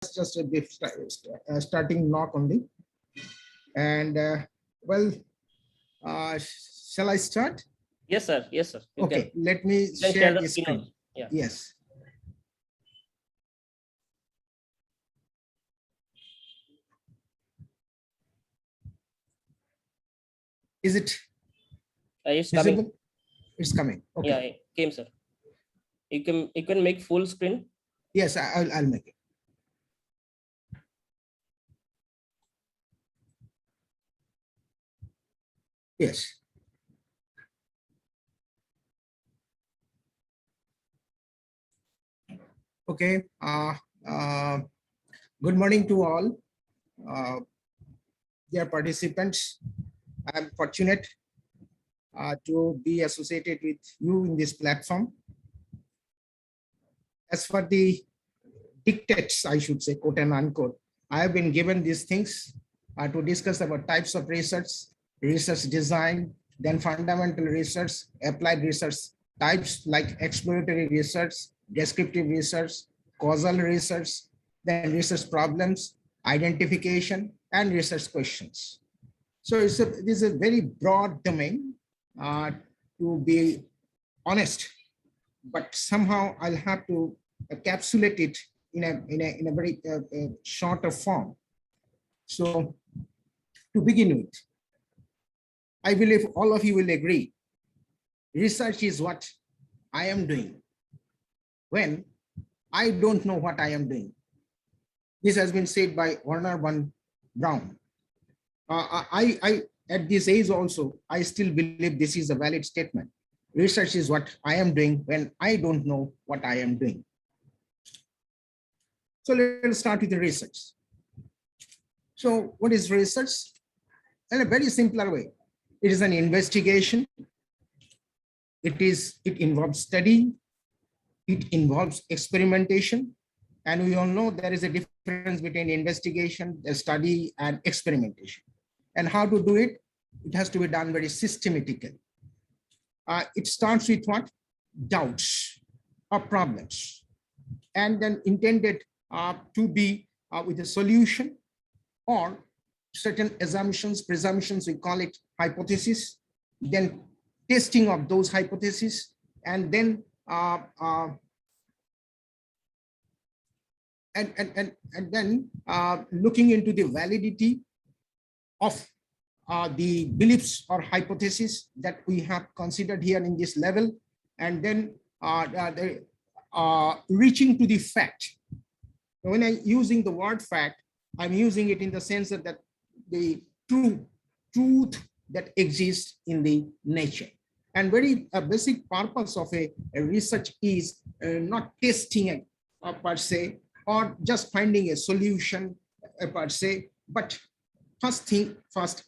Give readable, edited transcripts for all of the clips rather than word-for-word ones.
just a bit starting knock only. And well, shall I start? Yes, sir. Yes, sir. You Okay, can. let me You can share the the screen screen. also. Yeah. Yes. Is it It's visible? coming. It's coming. Okay. Yeah, it came, sir. You can make full screen. Yes, I'll make it. Yes. Okay. Good morning to all. Dear participants, I'm fortunate to be associated with you in this platform. As for the dictates, I should say, quote and unquote, I have been given these things to discuss about types of research, research design, then fundamental research, applied research types like exploratory research, descriptive research, causal research, then research problems, identification, and research questions. So this is a very broad domain, to be honest, but somehow I'll have to encapsulate it in a very shorter form. So to begin with, I believe all of you will agree, research is what I am doing when I don't know what I am doing. This has been said by Werner von Braun. At this age also, I still believe this is a valid statement. Research is what I am doing when I don't know what I am doing. So let's start with the research. So what is research? In a very simpler way, it is an investigation. It involves study. It involves experimentation. And we all know there is a difference between investigation, study, and experimentation. And how to do it? It has to be done very systematically. It starts with what? Doubts or problems, and then intended to be with a solution or certain assumptions, presumptions, we call it hypothesis, then testing of those hypotheses, and then looking into the validity of the beliefs or hypotheses that we have considered here in this level, and then reaching to the fact. When I'm using the word fact, I'm using it in the sense that the truth that exists in the nature. And very basic purpose of a research is not testing per se, or just finding a solution per se, but first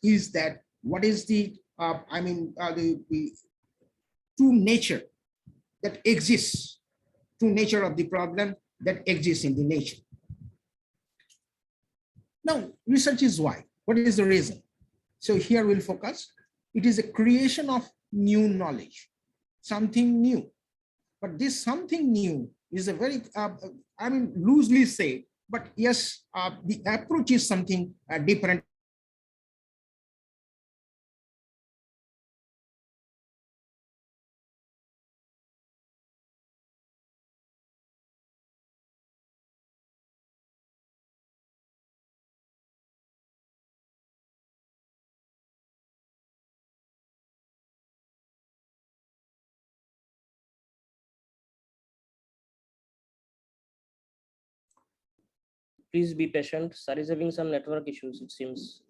is that what is the the true nature that exists, true nature of the problem that exists in the nature. Now, research is why. What is the reason? So here we'll focus. It is a creation of new knowledge, something new. But this something new is a very, loosely said, but yes, the approach is something different. Please be patient. Sir is having some network issues, it seems.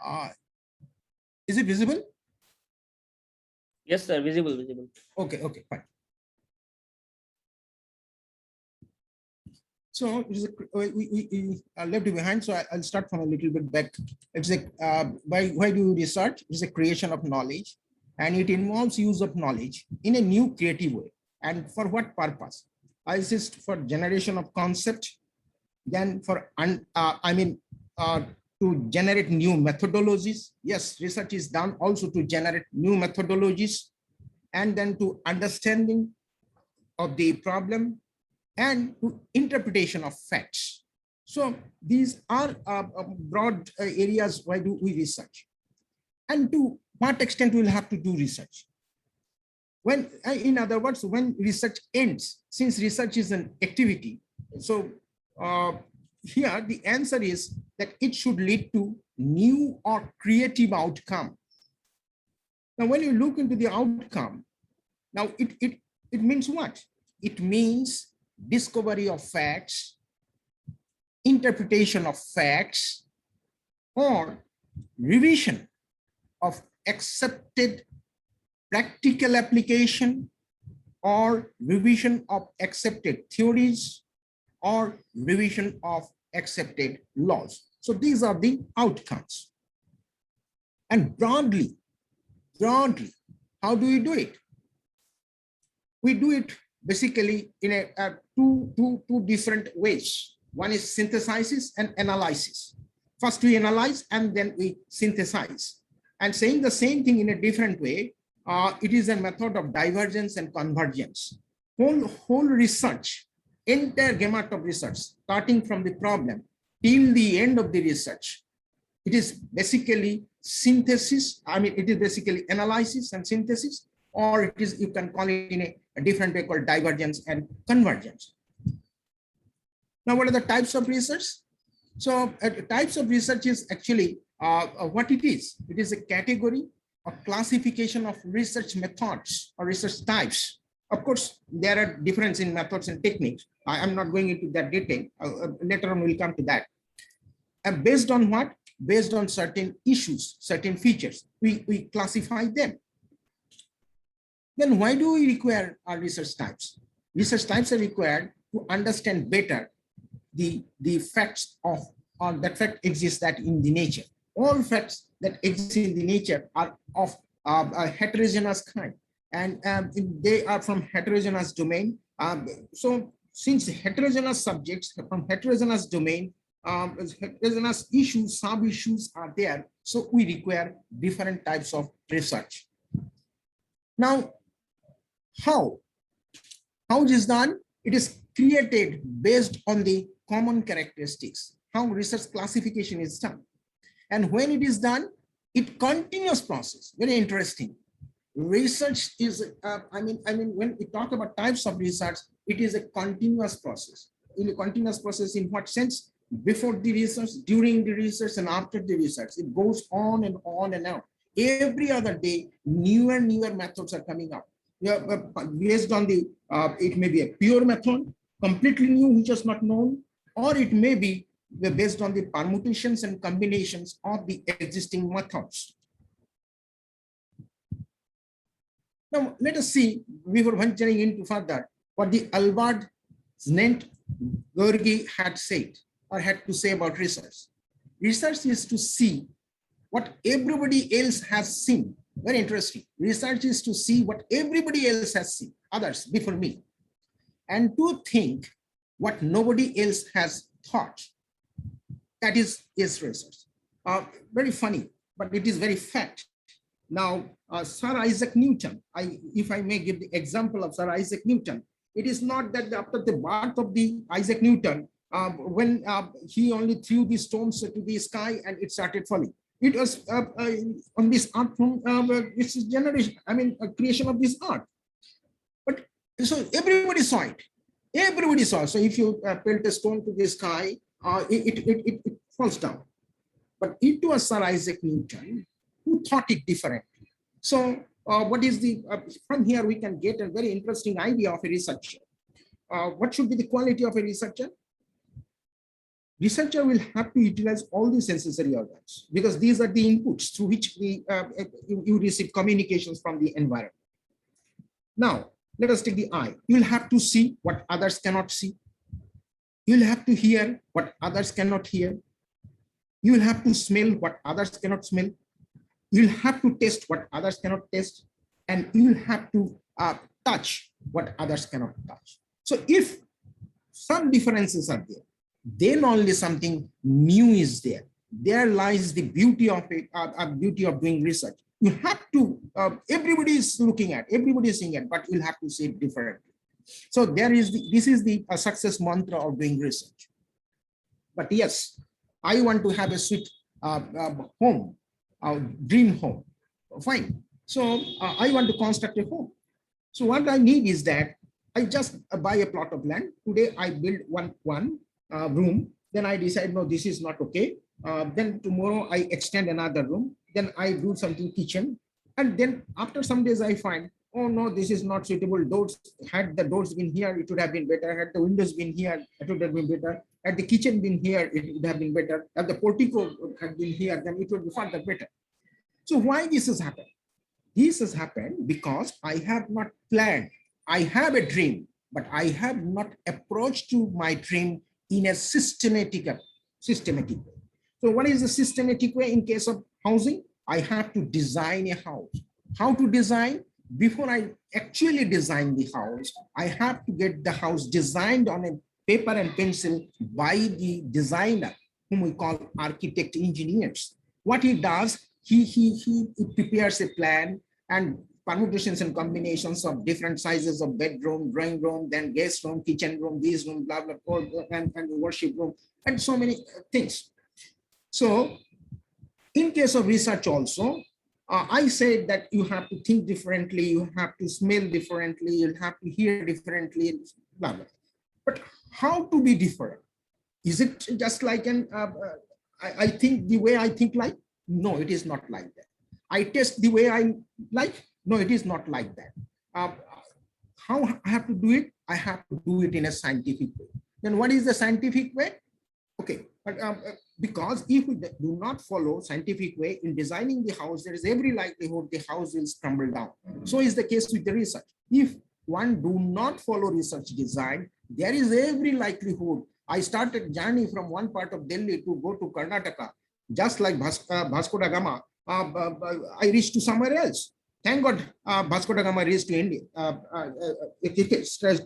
Uh, is it visible? Yes, sir. Visible, visible. Okay, okay, fine. So it is we left behind. So I'll start from a little bit back. It's a why do you research? It's a creation of knowledge, and it involves use of knowledge in a new creative way. And for what purpose? I assist for generation of concept, then for to generate new methodologies. Yes, research is done also to generate new methodologies, and then to understanding of the problem and to interpretation of facts. So these are broad areas why do we research, and to what extent we'll have to do research. When, in other words, when research ends, since research is an activity, so here the answer is that it should lead to new or creative outcome. Now, when you look into the outcome, now it means what? It means discovery of facts, interpretation of facts, or revision of accepted practical application, or revision of accepted theories, or revision of accepted laws. So these are the outcomes. And broadly, how do we do it? We do it basically in two different ways. One is synthesizes and analysis. First we analyze and then we synthesize. And saying the same thing in a different way, it is a method of divergence and convergence. Whole research, entire gamut of research, starting from the problem till the end of the research, it is basically synthesis. I mean, it is basically analysis and synthesis, or it is, you can call it in a different way called divergence and convergence. Now, what are the types of research? So types of research is actually what it is. It is a category or classification of research methods or research types. Of course, there are differences in methods and techniques. I am not going into that detail. Later on, we'll come to that. And based on what? Based on certain issues, certain features, we classify them. Then why do we require our research types? Research types are required to understand better the facts of, or that fact exists that in the nature. All facts that exist in the nature are of a heterogeneous kind, and they are from heterogeneous domain. So since heterogeneous subjects from heterogeneous domain, heterogeneous issues, sub-issues are there, so we require different types of research. Now, how it is done? It is created based on the common characteristics, how research classification is done. And when it is done, it continuous process, very interesting. Research is, when we talk about types of research, it is a continuous process. In a continuous process, in what sense? Before the research, during the research, and after the research, it goes on and on and on. Every other day, newer methods are coming up. Based on the, it may be a pure method, completely new, which is not known, or it may be based on the permutations and combinations of the existing methods. Now, let us see, before venturing into further, what the Albert Szent-Györgyi had said or had to say about research. Research is to see what everybody else has seen. Very interesting. Research is to see what everybody else has seen, others before me, and to think what nobody else has thought. That is research. Very funny, but it is very fact. Now, Sir Isaac Newton, if I may give the example of Sir Isaac Newton, it is not that after the birth of the Isaac Newton, when he only threw the stones to the sky and it started falling. It was on this art from its generation, creation of this art. But so everybody saw it. Everybody saw. So if you pelt a stone to the sky, it falls down. But it was Sir Isaac Newton who thought it differently. So what is the, from here we can get a very interesting idea of a researcher. What should be the quality of a researcher? researcher will have to utilize all the sensory organs because these are the inputs through which you receive communications from the environment. Now, let us take the eye. You'll have to see what others cannot see. You'll have to hear what others cannot hear. You'll have to smell what others cannot smell. You'll have to taste what others cannot taste. And you'll have to touch what others cannot touch. So if some differences are there, then only something new is there. There lies the beauty of it, beauty of doing research. You have to, everybody is looking at, everybody is seeing it, but you'll have to see it differently. So this is the success mantra of doing research. But yes, I want to have a sweet home, dream home. Fine. So I want to construct a home. So what I need is that I just buy a plot of land. Today I build one room. Then I decide, no, this is not okay. Then tomorrow I extend another room. Then I do something kitchen. And then after some days I find, oh no, this is not suitable. Doors, had the doors been here, it would have been better. Had the windows been here, it would have been better. Had the kitchen been here, it would have been better. Had the portico had been here, then it would be further better. So why this has happened? This has happened because I have not planned. I have a dream, but I have not approached to my dream in a systematic way. So what is the systematic way in case of housing? I have to design a house. How to design? Before I actually design the house, I have to get the house designed on a paper and pencil by the designer, whom we call architect engineers. What he does, he prepares a plan and permutations and combinations of different sizes of bedroom, drawing room, then guest room, kitchen room, this room, blah, blah, and worship room, and so many things. So in case of research also, I said that you have to think differently, you have to smell differently, you'll have to hear differently, blah, blah. But how to be different? Is it just like I think the way I think like? No, it is not like that. I test the way I like? No, it is not like that. How I have to do it? I have to do it in a scientific way. Then what is the scientific way? Okay, but because if we do not follow scientific way in designing the house, there is every likelihood the house will crumble down. So is the case with the research. If one do not follow research design, there is every likelihood. I started journey from one part of Delhi to go to Karnataka, just like Vasco da Gama. I reached to somewhere else. Thank God, Vasco da Gama reached to India.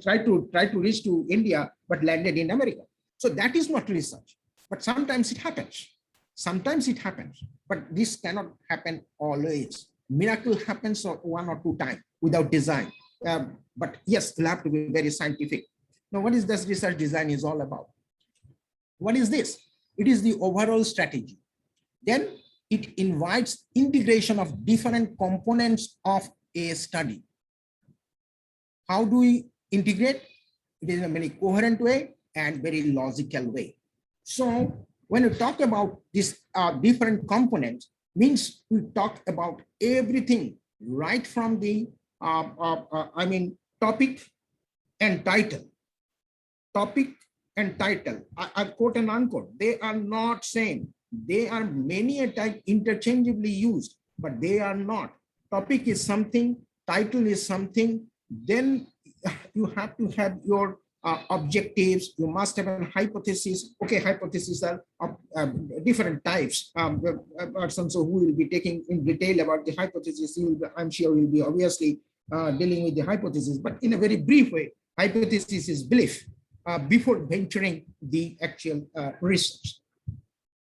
Tried to reach to India, but landed in America. So that is not research. But sometimes it happens. Sometimes it happens. But this cannot happen always. Miracle happens one or two times without design. But yes, you'll have to be very scientific. Now, what is this research design is all about? What is this? It is the overall strategy. Then it invites integration of different components of a study. How do we integrate? It is in a very coherent way and very logical way. So when we talk about these different components, means we talk about everything right from the, topic and title. Topic and title, I quote and unquote, they are not same. They are many a time interchangeably used, but they are not. Topic is something, title is something, then you have to have your objectives, you must have a hypothesis. Okay, hypotheses are of different types. Persons who will be taking in detail about the hypothesis, I'm sure will be obviously dealing with the hypothesis, but in a very brief way, hypothesis is belief before venturing the actual research.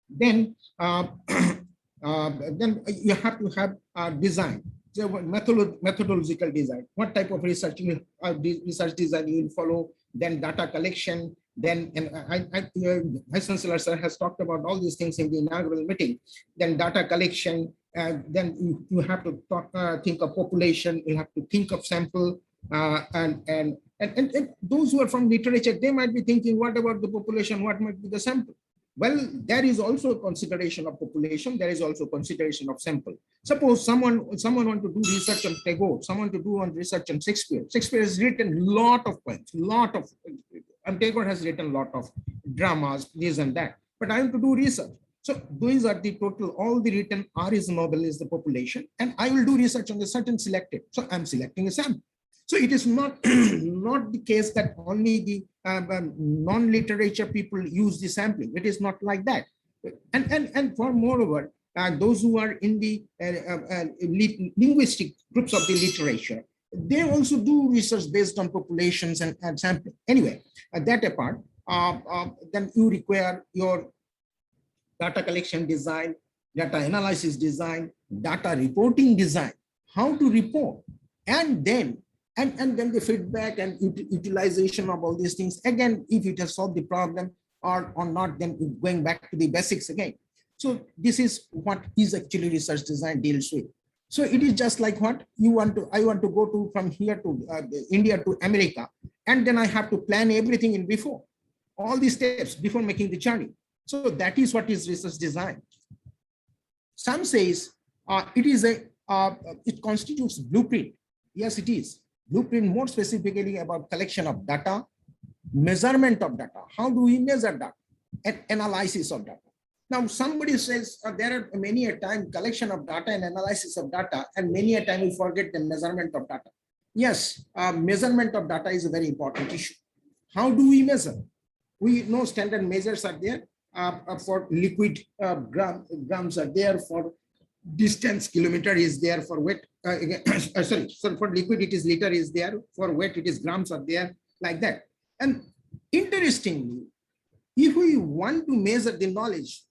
Then you have to have design. So methodological design. What type of research design you will follow? Then data collection. Then Vice Chancellor sir has talked about all these things in the inaugural meeting. Then data collection. Then you have to think of population. You have to think of sample. And those who are from literature, they might be thinking, what about the population? What might be the sample? Well, there is also a consideration of population. There is also consideration of sample. Suppose someone want to do research on Tagore, someone to do on research on Shakespeare. Shakespeare has written a lot of poems, and Tagore has written a lot of dramas, this and that, but I want to do research. So these are the total, all the written R is noble is the population, and I will do research on the certain selected. So I'm selecting a sample. So it is not, not the case that only the non-literature people use the sampling. It is not like that. And for moreover, those who are in the linguistic groups of the literature, they also do research based on populations and sampling. Anyway, that apart, then you require your data collection design, data analysis design, data reporting design, how to report, and then then the feedback and utilization of all these things. Again, if it has solved the problem or not, then going back to the basics again. So this is what is actually research design deals with. So it is just like what you want to, I want to go to from here to India to America, and then I have to plan everything in before, all these steps before making the journey. So that is what is research design. Some says it is a, it constitutes blueprint. Yes, it is. Blueprint more specifically about collection of data, measurement of data. How do we measure data? And analysis of data. Now somebody says there are many a time collection of data and analysis of data, and many a time we forget the measurement of data. Yes, measurement of data is a very important issue. How do we measure? We know standard measures are there for liquid, grams are there, for distance, kilometer is there, for wet, sorry, so for liquid it is liter is there, for wet it is grams are there, like that. And interestingly, if we want to measure the knowledge,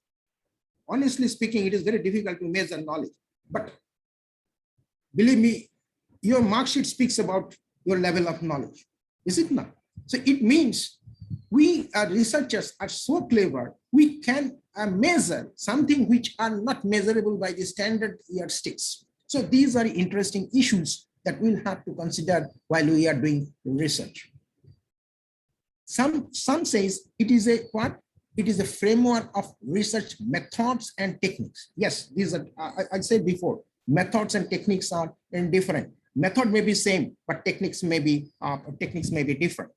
honestly speaking, it is very difficult to measure knowledge. But believe me, your mark sheet speaks about your level of knowledge, is it not? So it means we researchers are so clever, we can measure something which are not measurable by the standard yardsticks. So these are interesting issues that we'll have to consider while we are doing research. Some says it is a what? It is a framework of research methods and techniques. Yes, these are, I said before, methods and techniques are indifferent. Method may be same, but techniques may be different.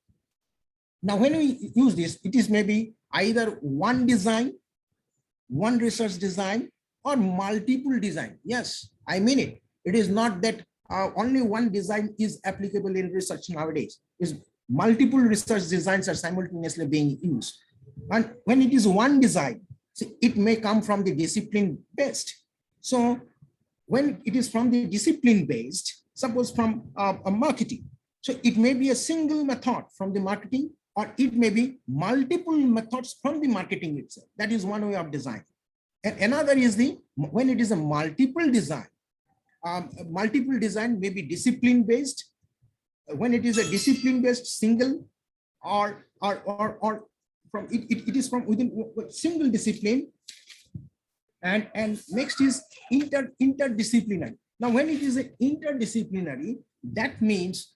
Now, when we use this, it is maybe either one design, one research design, or multiple design. Yes, I mean it. It is not that only one design is applicable in research nowadays. It's multiple research designs are simultaneously being used. And when it is one design, it may come from the discipline based. So when it is from the discipline based, suppose from a marketing, so it may be a single method from the marketing, or it may be multiple methods from the marketing itself. That is one way of design. And another is the, when it is a multiple design may be discipline based. When it is a discipline based single, or from it is from within single discipline, and next is interdisciplinary. Now when it is a interdisciplinary, that means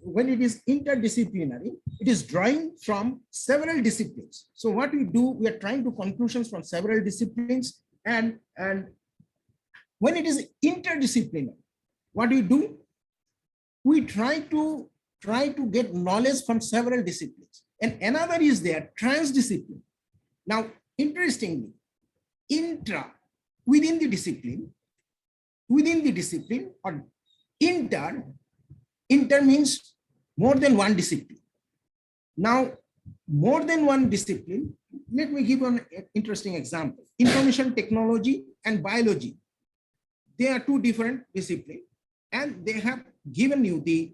when it is interdisciplinary, it is drawing from several disciplines. So what we do, we are trying to conclusions from several disciplines, and when it is interdisciplinary, what do we do? We try to get knowledge from several disciplines. And another is there, transdiscipline. Now, interestingly, within the discipline, or inter means more than one discipline. Now, more than one discipline, let me give an interesting example. Information technology and biology, they are two different disciplines, and they have given you the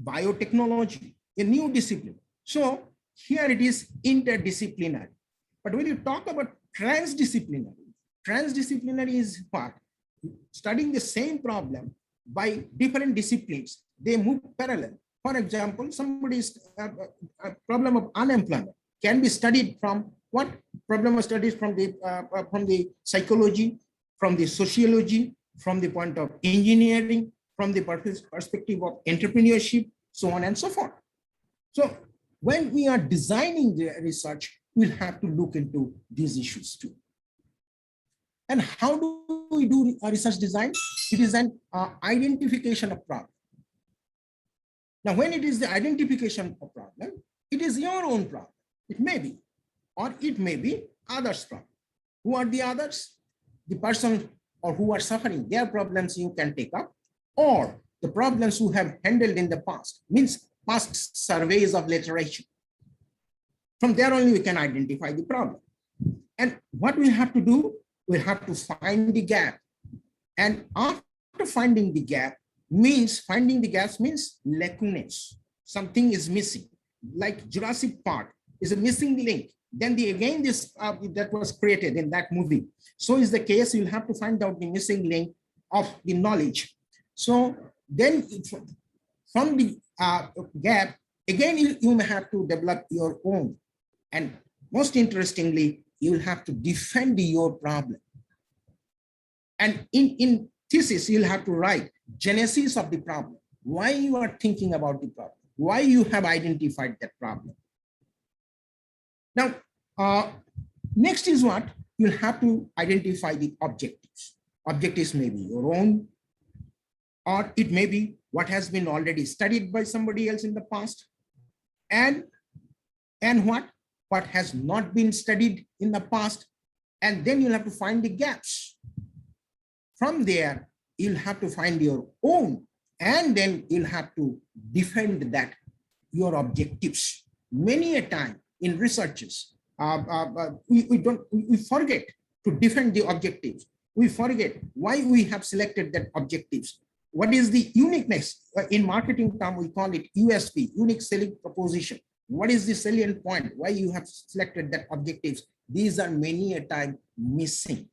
biotechnology, a new discipline. So here it is interdisciplinary. But when you talk about transdisciplinary is what? Studying the same problem by different disciplines, they move parallel. For example, somebody's problem of unemployment can be studied from what? Problem of studies from the psychology, from the sociology, from the point of engineering, from the perspective of entrepreneurship, so on and so forth. So when we are designing the research, we'll have to look into these issues too. And how do we do a research design? It is an identification of problem. Now, when it is the identification of problem, it is your own problem. It may be, or it may be others' problem. Who are the others? The person or who are suffering, their problems you can take up, or the problems you have handled in the past, means past surveys of literature. From there only we can identify the problem. And what we have to do, we have to find the gap. And after finding the gap, finding the gaps means lacunae. Something is missing, like Jurassic Park is a missing link. Then again this that was created in that movie. So is the case, you'll have to find out the missing link of the knowledge. So then from the gap, again, you may have to develop your own. And most interestingly, you will have to defend your problem. And in thesis, you'll have to write genesis of the problem, why you are thinking about the problem, why you have identified that problem. Now, next is what? You'll have to identify the objectives. Objectives may be your own, or it may be what has been already studied by somebody else in the past, and what has not been studied in the past. And then you'll have to find the gaps. From there, you'll have to find your own, and then you'll have to defend that, your objectives. Many a time in researches, we forget to defend the objectives. We forget why we have selected that objectives. What is the uniqueness? In marketing term, we call it USP, unique selling proposition. What is the salient point? Why you have selected that objectives? These are many a time missing.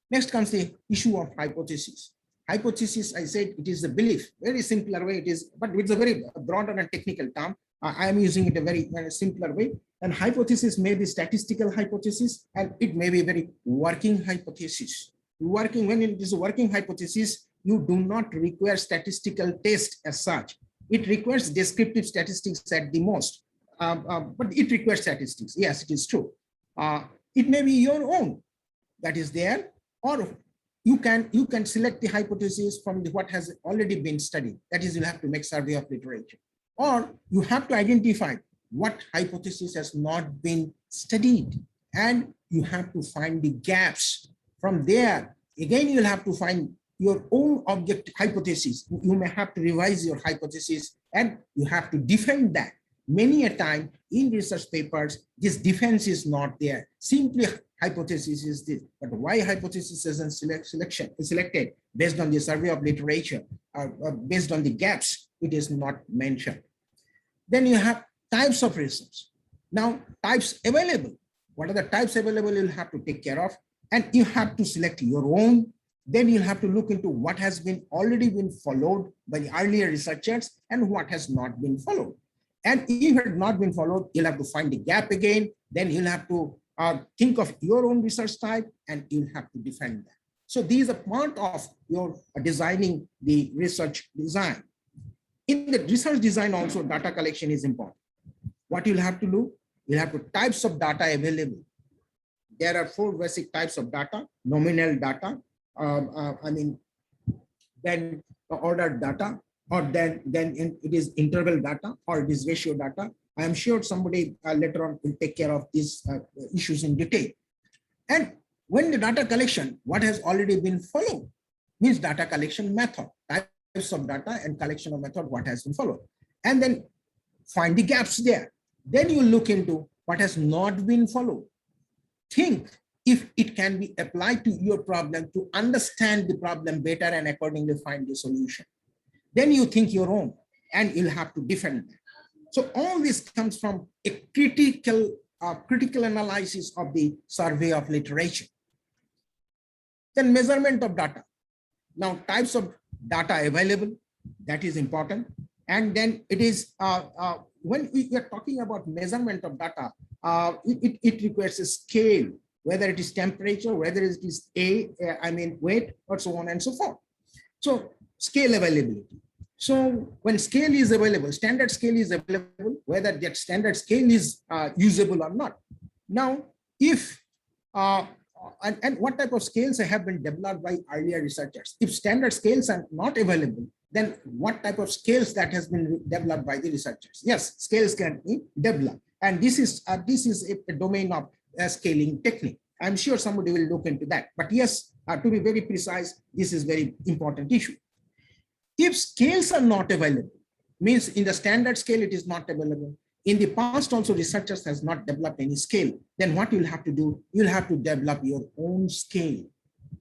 Next comes the issue of hypothesis. Hypothesis, I said, it is a belief. Very simpler way it is, but it's a very broader and technical term. I am using it a very simpler way. And hypothesis may be statistical hypothesis, and it may be very working hypothesis. When it is a working hypothesis, you do not require statistical test as such. It requires descriptive statistics at the most, but it requires statistics. Yes, it is true. It may be your own that is there, or you can select the hypothesis from what has already been studied. That is, you'll have to make survey of literature, or you have to identify what hypothesis has not been studied, and you have to find the gaps. From there, again, you'll have to find your own object hypothesis. You may have to revise your hypothesis, and you have to defend that. Many a time in research papers, this defense is not there. Simply hypothesis is this, but why hypothesis isn't selected based on the survey of literature, based on the gaps, it is not mentioned. Then you have types of research. Now, types available. What are the types available? You'll have to take care of, and you have to select your own. Then you'll have to look into what has already been followed by the earlier researchers and what has not been followed. And if it had not been followed, you'll have to find the gap again. Then you'll have to think of your own research type, and you'll have to defend that. So these are part of your designing the research design. In the research design also, data collection is important. What you'll have to do, you'll have to types of data available. There are 4 basic types of data: nominal data, then ordered data, or then it is interval data, or it is ratio data. I am sure somebody later on will take care of these issues in detail. And when the data collection, what has already been followed, means data collection method, types of data and collection of method, what has been followed. And then find the gaps there. Then you look into what has not been followed. Think if it can be applied to your problem to understand the problem better and accordingly find the solution. Then you think your own, and you'll have to defend that. So all this comes from a critical analysis of the survey of literature. Then measurement of data. Now, types of data available, that is important. And then it is, when we are talking about measurement of data, it requires a scale, whether it is temperature, whether it is weight, or so on and so forth. So scale availability. So when scale is available, standard scale is available, whether that standard scale is usable or not. Now, if, and what type of scales have been developed by earlier researchers? If standard scales are not available, then what type of scales that has been developed by the researchers? Yes, scales can be developed. And this is a domain of scaling technique. I'm sure somebody will look into that. But yes, to be very precise, this is very important issue. If scales are not available, means in the standard scale, it is not available. In the past also, researchers has not developed any scale. Then what you'll have to do, you'll have to develop your own scale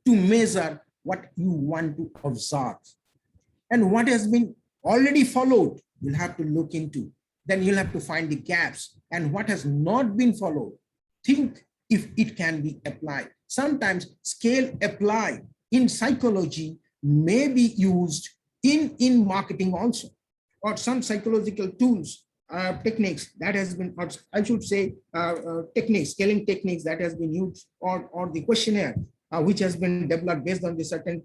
to measure what you want to observe. And what has been already followed, you'll have to look into. Then you'll have to find the gaps, and what has not been followed, think if it can be applied. Sometimes scale applied in psychology may be used in marketing also, or some psychological tools, techniques that has been, or I should say, techniques, scaling techniques that has been used, or the questionnaire which has been developed based on the certain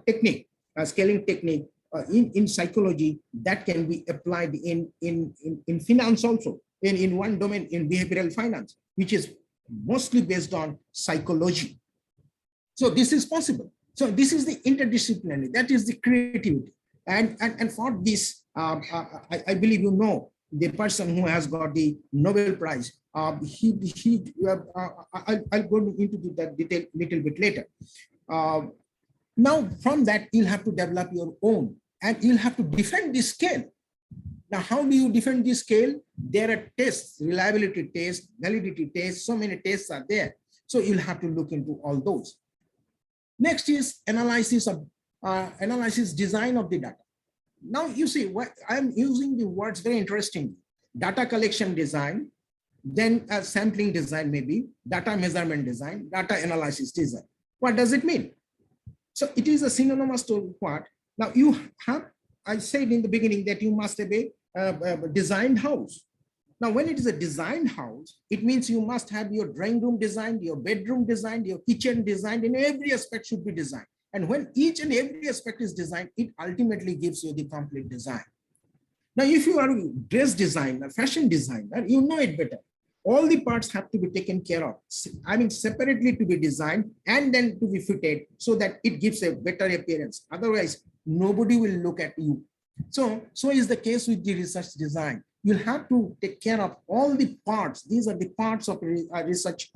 technique, scaling technique in psychology that can be applied in finance also, in one domain, in behavioral finance, which is mostly based on psychology. So this is possible. So this is the interdisciplinary, that is the creativity. And for this, I believe you know the person who has got the Nobel Prize. I'll go into that detail little bit later. Now, from that, you'll have to develop your own, and you'll have to defend the scale. Now, how do you defend the scale? There are tests, reliability tests, validity tests, so many tests are there. So you'll have to look into all those. Next is analysis design of the data. Now you see what I'm using the words very interesting. Data collection design, then sampling design, maybe data measurement design, data analysis design. What does it mean? So it is a synonymous to what? Now you have, I said in the beginning that you must have a designed house. Now, when it is a designed house, it means you must have your drawing room designed, your bedroom designed, your kitchen designed, and every aspect should be designed. And when each and every aspect is designed, it ultimately gives you the complete design. Now, if you are a dress designer, fashion designer, you know it better. All the parts have to be taken care of. I mean, separately to be designed and then to be fitted so that it gives a better appearance. Otherwise, nobody will look at you. So is the case with the research design. You'll have to take care of all the parts. These are the parts of a research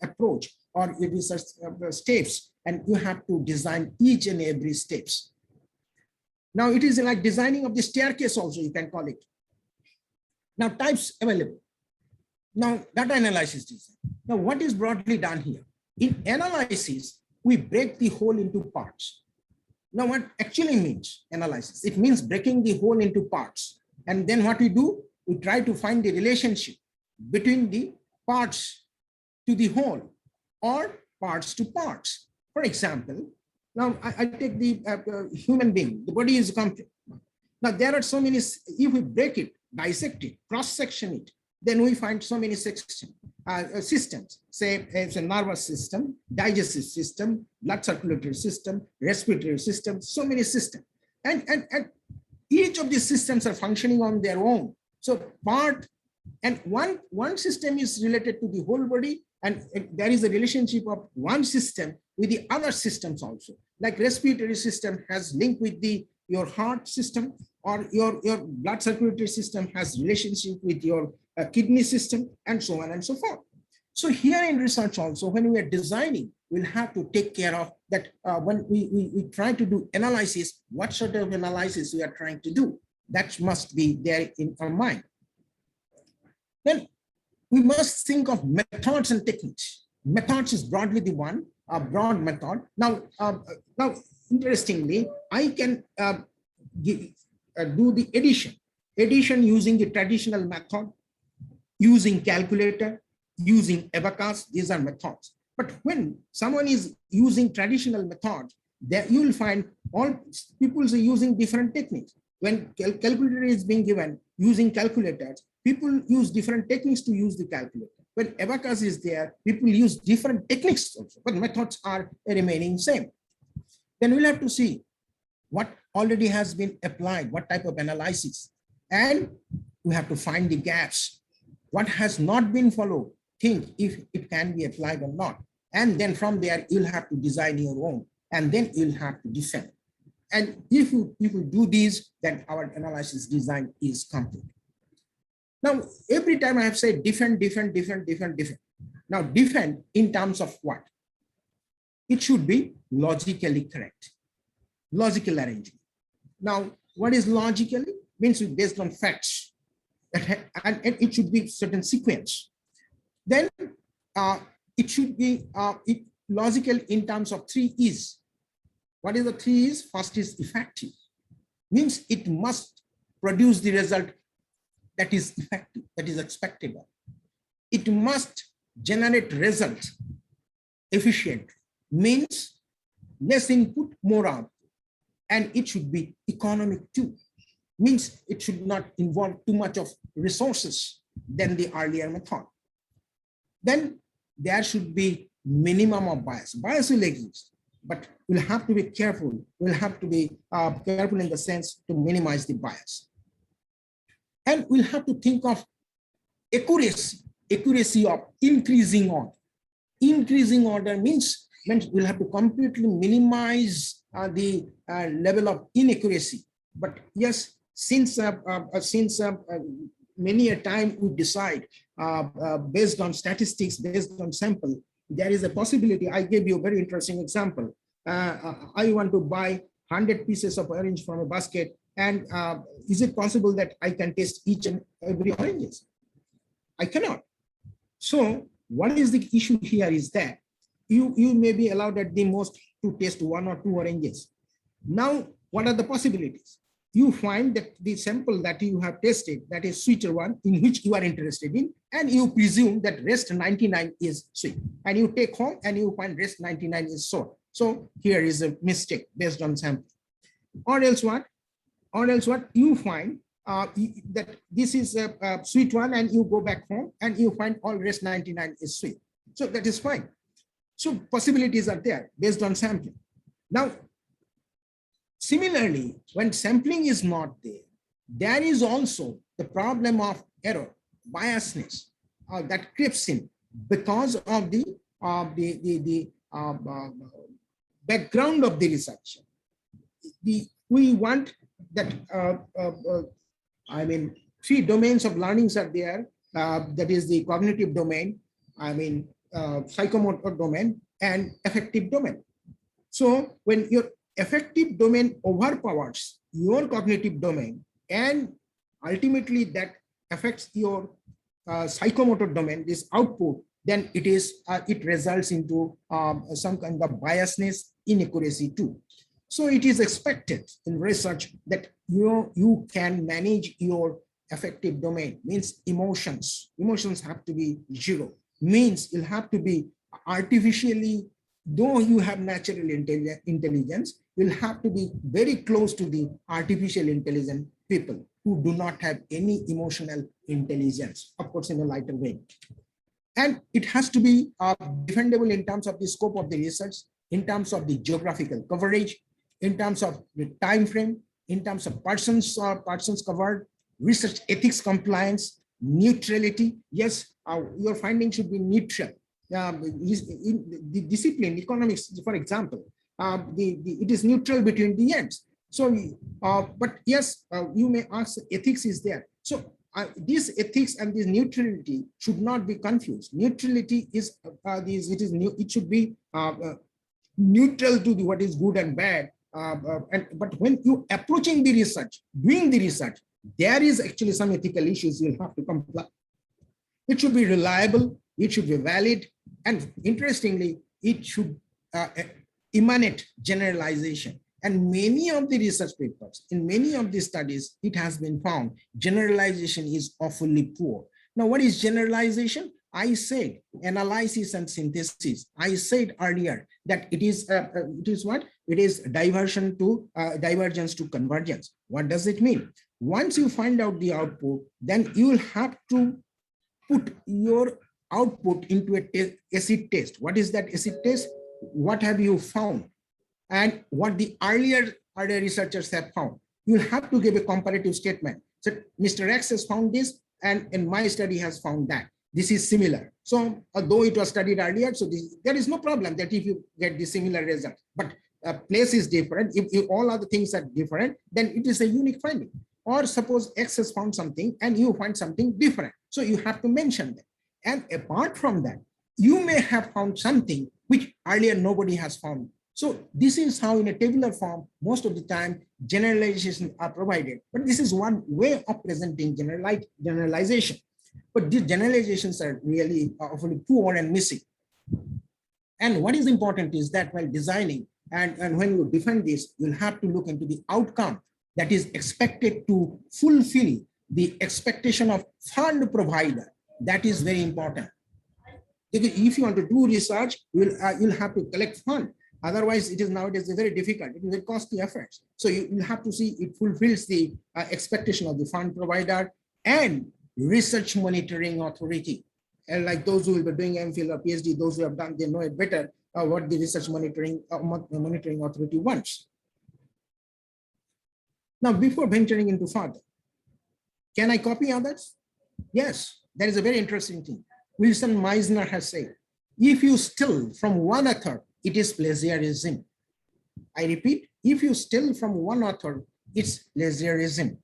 approach or research steps, and you have to design each and every steps. Now it is like designing of the staircase also, you can call it. Now types available. Now data analysis design. Now what is broadly done here? In analysis, we break the whole into parts. Now what actually means analysis? It means breaking the whole into parts. And then what we do, we try to find the relationship between the parts to the whole or parts to parts. For example, now I take the human being, the body is complete. Now there are so many, if we break it, dissect it, cross-section it, then we find so many systems. Say it's a nervous system, digestive system, blood circulatory system, respiratory system, so many systems. And each of these systems are functioning on their own. So part and one system is related to the whole body, and there is a relationship of one system with the other systems also. Like respiratory system has link with your heart system, or your blood circulatory system has relationship with your kidney system, and so on and so forth. So here in research also, when we are designing, we'll have to take care of that. When we try to do analysis, what sort of analysis we are trying to do, that must be there in our mind. Then we must think of methods and techniques. Methods is broadly the one, a broad method. Now interestingly, I can do the addition using the traditional method, using calculator, using abacus. These are methods. But when someone is using traditional methods, there you will find all people are using different techniques. When calculator is being given using calculators, people use different techniques to use the calculator. When abacus is there, people use different techniques also, but methods are remaining same. Then we'll have to see what already has been applied, what type of analysis, and we have to find the gaps. What has not been followed, think if it can be applied or not. And then from there, you'll have to design your own, and then you'll have to defend. And if you do these, then our analysis design is complete. Now, every time I have said different. Now, different in terms of what? It should be logically correct, logical arrangement. Now, what is logically? Means based on facts, and it should be certain sequence. Then it should be logical in terms of 3 E's. What is the 3 E's? First is effective, means it must produce the result that is effective, that is expectable. It must generate results efficient, means less input, more output. And it should be economic too, means it should not involve too much of resources than the earlier method. Then there should be minimum of bias. Bias will exist, but we'll have to be careful. We'll have to be careful in the sense to minimize the bias. And we'll have to think of accuracy of increasing order. Increasing order means we'll have to completely minimize the level of inaccuracy. But yes, since many a time we decide based on statistics, based on sample, there is a possibility. I gave you a very interesting example. I want to buy 100 pieces of orange from a basket, and is it possible that I can taste each and every oranges? I cannot. So what is the issue here is that you may be allowed at the most to taste 1 or 2 oranges. Now, what are the possibilities? You find that the sample that you have tasted, that is sweeter one, in which you are interested in, and you presume that rest 99 is sweet. And you take home and you find rest 99 is sour. So here is a mistake based on sample. Or else what? Or else what? You find that this is a sweet one, and you go back home and you find all rest 99 is sweet. So that is fine. So possibilities are there based on sampling. Now, similarly, when sampling is not there, there is also the problem of error, biasness that creeps in because of the background of the research. We want that, 3 domains of learnings are there. That is the cognitive domain, psychomotor domain, and affective domain. So when your affective domain overpowers your cognitive domain, and ultimately that affects your psychomotor domain, this output, then it results into some kind of biasness, inaccuracy too. So it is expected in research that you can manage your affective domain, means emotions. Emotions have to be 0, means you'll have to be artificially, though you have natural intelligence, you'll have to be very close to the artificial intelligent people who do not have any emotional intelligence, of course, in a lighter way. And it has to be defendable in terms of the scope of the research, in terms of the geographical coverage, in terms of the time frame, in terms of persons covered, research ethics compliance, neutrality. Yes, your finding should be neutral. The discipline, economics, for example, it is neutral between the ends. So, but yes, you may ask, ethics is there. So this ethics and this neutrality should not be confused. Neutrality is it should be neutral to what is good and bad. But when you approaching the research, doing the research, there is actually some ethical issues you'll have to comply. It should be reliable, it should be valid, and interestingly, it should emanate generalization. And many of the research papers, in many of the studies, it has been found generalization is awfully poor. Now, what is generalization? I said analysis and synthesis. I said earlier that it is what? It is divergence to convergence. What does it mean? Once you find out the output, then you will have to put your output into a acid test. What is that acid test? What have you found? And what the earlier researchers have found. You'll have to give a comparative statement. So Mr. X has found this, and in my study has found that. This is similar. So although it was studied earlier, so there is no problem that if you get the similar result. But place is different, if all other things are different, then it is a unique finding. Or suppose X has found something and you find something different. So you have to mention that. And apart from that, you may have found something which earlier nobody has found. So this is how in a tabular form, most of the time generalizations are provided. But this is one way of presenting generalization. But these generalizations are really awfully poor and missing. And what is important is that while designing and when you define this, you'll have to look into the outcome that is expected to fulfill the expectation of fund provider. That is very important. If you want to do research, you'll have to collect fund. Otherwise, it is nowadays very difficult. It is a costly effort. So you have to see it fulfills the expectation of the fund provider and research monitoring authority. And like those who will be doing MPhil or PhD, those who have done, they know it better what the research monitoring authority wants. Now, before venturing into further, can I copy others? Yes, that is a very interesting thing. Wilson Meisner has said, if you steal from one author, it is plagiarism. I repeat, if you steal from one author, it's plagiarism.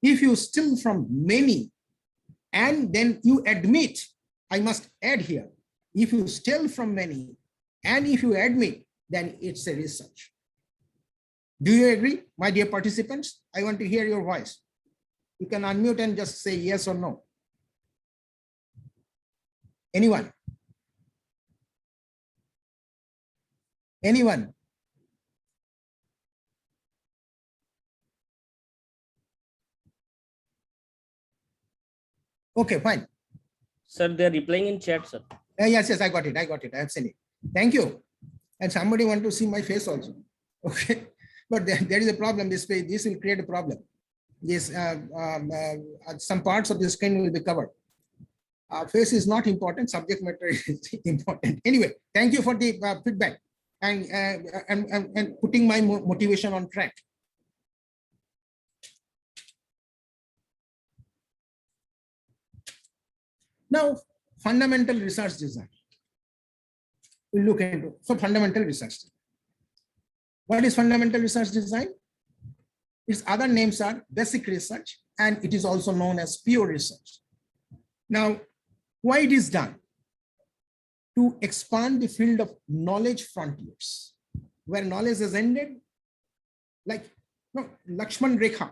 If you steal from many, and then you admit, I must add here, if you steal from many, and if you admit, then it's a research. Do you agree, my dear participants? I want to hear your voice. You can unmute and just say yes or no. Anyone? Anyone? Okay, fine. Sir, they are replying in chat, sir. Yes, I got it. I have seen it. Thank you. And somebody want to see my face also. Okay, but there is a problem. This will create a problem. This some parts of the screen will be covered. Face is not important. Subject matter is important. Anyway, thank you for the feedback and putting my motivation on track. Now, fundamental research design. We'll look into fundamental research. What is fundamental research design? Its other names are basic research, and it is also known as pure research. Now, why it is done? To expand the field of knowledge frontiers, where knowledge has ended, like Lakshman Rekha,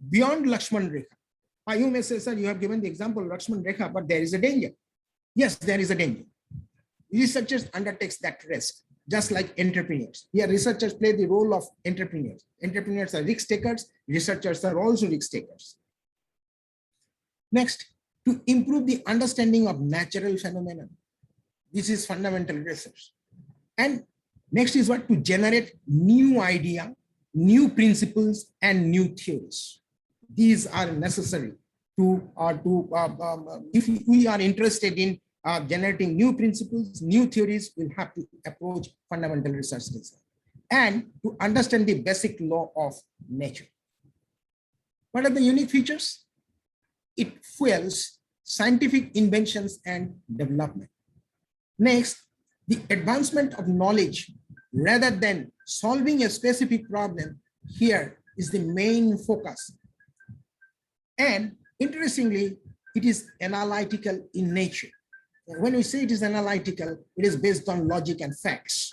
beyond Lakshman Rekha. You may say, sir, you have given the example of Lakshman Rekha, but there is a danger. Yes, there is a danger. Researchers undertakes that risk, just like entrepreneurs. Here, researchers play the role of entrepreneurs. Entrepreneurs are risk takers. Researchers are also risk takers. Next, to improve the understanding of natural phenomena. This is fundamental research. And next is what? To generate new idea, new principles, and new theories. These are necessary to if we are interested in generating new principles, new theories, we'll have to approach fundamental research design and to understand the basic law of nature. What are the unique features? It fuels scientific inventions and development. Next, the advancement of knowledge rather than solving a specific problem here is the main focus. And interestingly, it is analytical in nature. When we say it is analytical, it is based on logic and facts,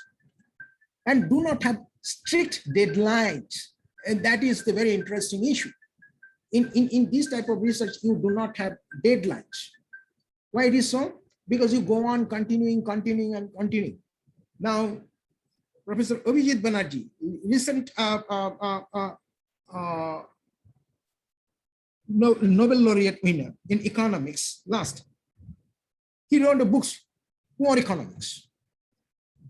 and do not have strict deadlines. And that is the very interesting issue. In this type of research, you do not have deadlines. Why it is so? Because you go on continuing. Now, Professor Abhijit Banerjee, recent Nobel laureate winner in economics last, he wrote a book, Poor Economics.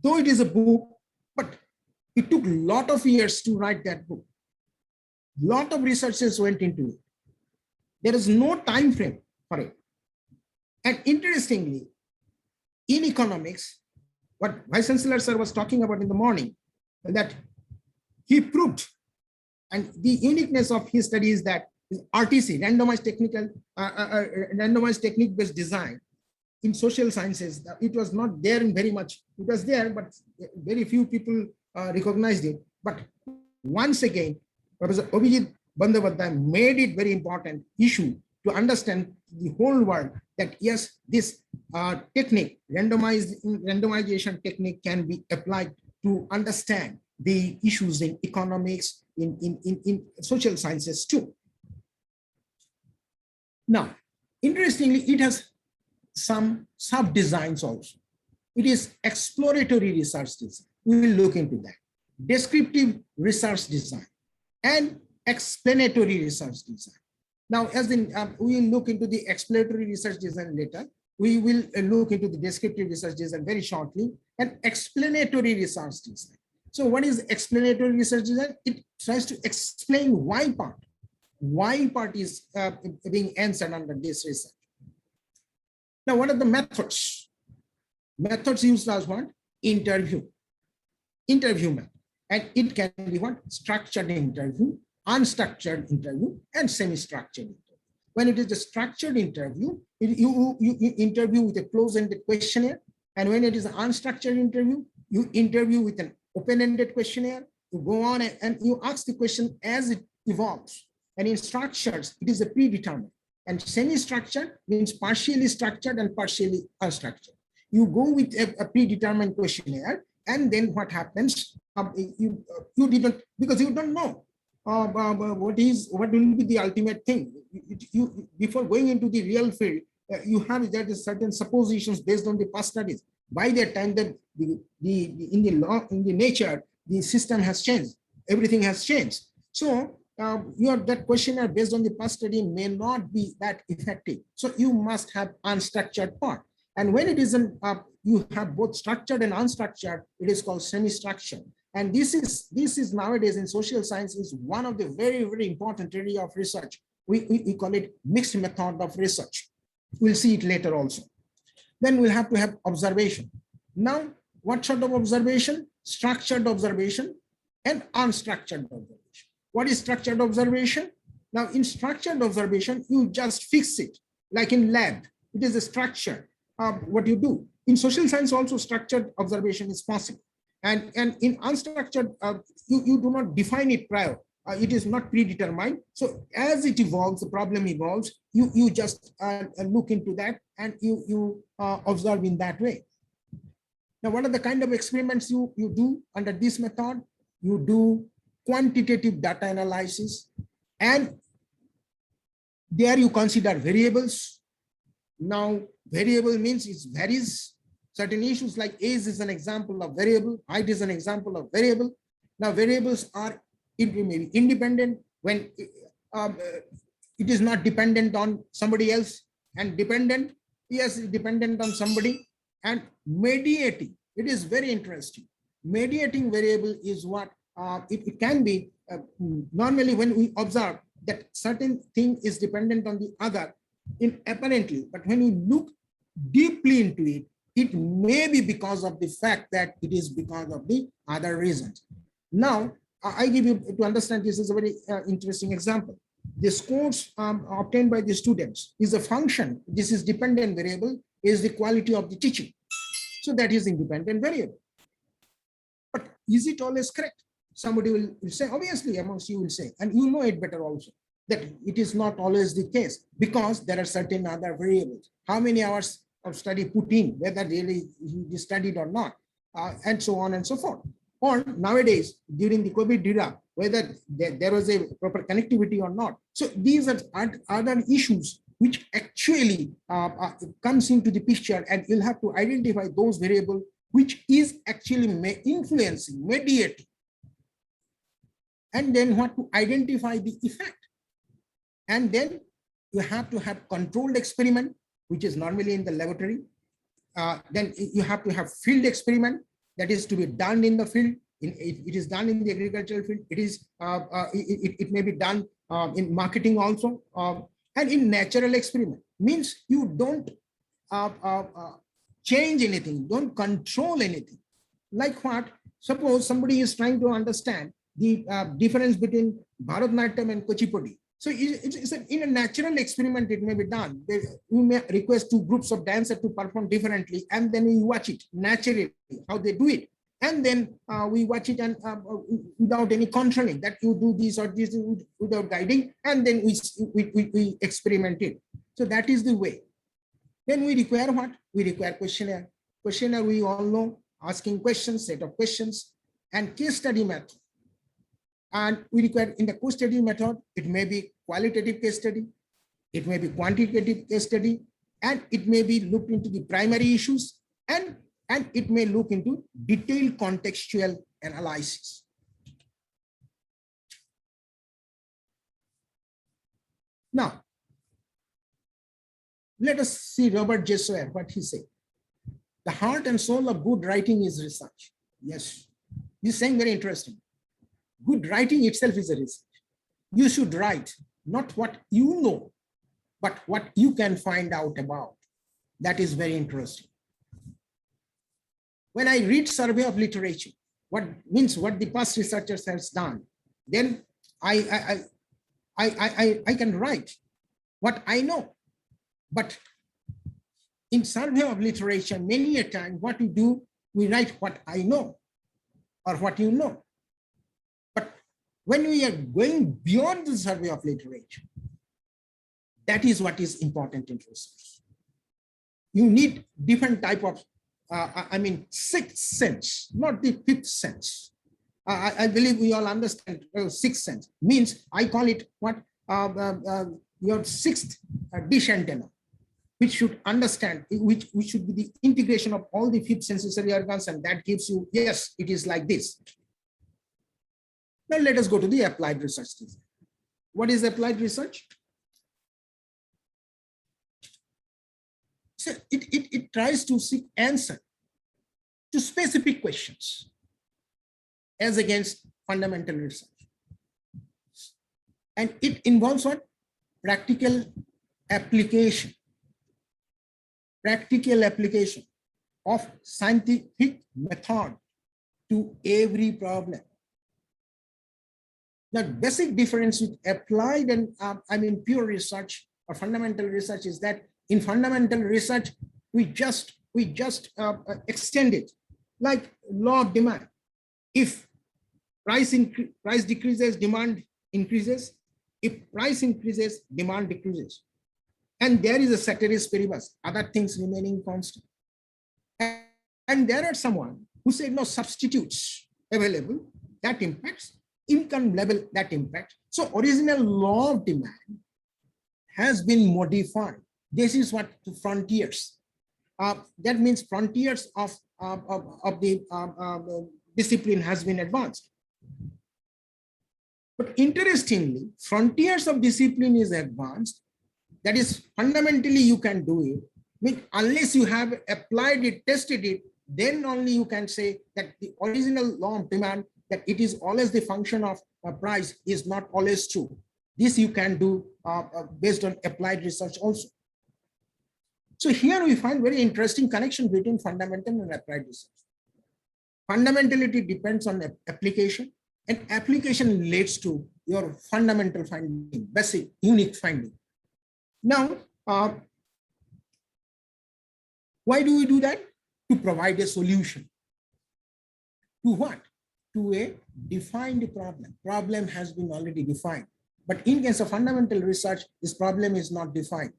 Though it is a book, but it took a lot of years to write that book. A lot of researchers went into it. There is no time frame for it. And interestingly, in economics, what Vice Chancellor sir was talking about in the morning, that he proved, and the uniqueness of his study is that RTC, randomized technique-based design in social sciences, it was not there in very much. It was there, but very few people recognized it. But once again, Professor Abhijit Bandyopadhyay made it very important issue to understand the whole world that yes, this technique, randomization technique can be applied to understand the issues in economics, in social sciences too. Now, interestingly, it has some sub-designs also. It is exploratory research design. We will look into that. Descriptive research design and explanatory research design. Now, as in, we will look into the exploratory research design later. We will look into the descriptive research design very shortly, and explanatory research design. So what is explanatory research design? It tries to explain why part. Why part is being answered under this research. Now, what are the methods? Methods used as what? Interview method. And it can be what? Structured interview, unstructured interview, and semi-structured interview. When it is a structured interview, you interview with a closed-ended questionnaire. And when it is an unstructured interview, you interview with an open-ended questionnaire. You go on and you ask the question as it evolves. And in structures, it is a predetermined. And semi-structured means partially structured and partially unstructured. You go with a predetermined questionnaire, and then what happens? You didn't, because you don't know what will be the ultimate thing. You before going into the real field, you have that certain suppositions based on the past studies. By that time, that in the nature, the system has changed. Everything has changed. So that questionnaire based on the past study may not be that effective. So you must have unstructured part. And when it isn't, you have both structured and unstructured, it is called semi-structured. And this is nowadays in social science is one of the very, very important area of research. We call it mixed method of research. We'll see it later also. Then we'll have to have observation. Now, what sort of observation? Structured observation and unstructured observation. What is structured observation? Now, in structured observation, you just fix it. Like in lab, it is a structure of what you do. In social science also, structured observation is possible. And in unstructured, you do not define it prior. It is not predetermined. So as it evolves, the problem evolves, you just look into that and you observe in that way. Now, what are the kind of experiments you do under this method? You do quantitative data analysis, and there you consider variables. Now, variable means it varies. Certain issues like age is an example of variable, height is an example of variable. Now, variables are maybe independent when it is not dependent on somebody else, and dependent, yes, dependent on somebody. And mediating, it is very interesting. Mediating variable is what it can be normally when we observe that certain thing is dependent on the other apparently, but when you look deeply into it, it may be because of the fact that it is because of the other reasons. Now, I give you to understand this is a very interesting example. The scores obtained by the students is a function. This is dependent variable is the quality of the teaching. So that is independent variable. But is it always correct? Somebody will say, obviously amongst you will say, and you know it better also, that it is not always the case because there are certain other variables. How many hours of study put in, whether really he studied or not, and so on and so forth. Or nowadays, during the COVID era, whether there was a proper connectivity or not. So these are other issues which actually comes into the picture, and you'll have to identify those variables which is actually influencing, mediating. And then what to identify the effect. And then you have to have controlled experiment, which is normally in the laboratory. Then you have to have field experiment that is to be done in the field. It is done in the agricultural field. It may be done in marketing also, and in natural experiment. Means you don't change anything, don't control anything. Like what? Suppose somebody is trying to understand the difference between Bharatanatyam and Kuchipudi. So in a natural experiment, it may be done. You may request two groups of dancers to perform differently, and then you watch it naturally, how they do it. And then we watch it and without any controlling that you do this or this without guiding, and then we experiment it. So that is the way. Then we require what? We require questionnaire. Questionnaire, we all know, asking questions, set of questions, and case study method. And we require in the case study method, it may be qualitative case study, it may be quantitative case study, and it may be looked into the primary issues, and it may look into detailed contextual analysis. Now, let us see Robert J. Sawyer, what he said. The heart and soul of good writing is research. Yes, he's saying very interesting. Good writing itself is a research. You should write not what you know, but what you can find out about. That is very interesting. When I read survey of literature, what the past researchers has done, then I can write what I know. But in survey of literature, many a time what we do, we write what I know or what you know. But when we are going beyond the survey of literature, that is what is important in research. You need different type of, sixth sense, not the fifth sense. I believe we all understand sixth sense means, I call it what, your sixth dish antenna, which should understand, which should be the integration of all the fifth sensory organs, and that gives you, yes, it is like this. Now let us go to the applied research. What is applied research? So it tries to seek answer to specific questions as against fundamental research. And it involves what? Practical application of scientific method to every problem. The basic difference with applied and pure research or fundamental research is that in fundamental research, we just extend it like law of demand. If price decreases, demand increases. If price increases, demand decreases. And there is a ceteris paribus, other things remaining constant. And there are someone who said, no, substitutes available, that impacts, income level, that impacts. So original law of demand has been modified. This is what the frontiers. That means frontiers of the discipline has been advanced. But interestingly, frontiers of discipline is advanced. That is, fundamentally you can do it. I mean, unless you have applied it, tested it, then only you can say that the original law of demand, that it is always the function of price, is not always true. This you can do based on applied research also. So here we find very interesting connection between fundamental and applied research. Fundamentality depends on application, and application relates to your fundamental finding, basic, unique finding. Now, why do we do that? To provide a solution. To what? To a defined problem. Problem has been already defined. But in case of fundamental research, this problem is not defined.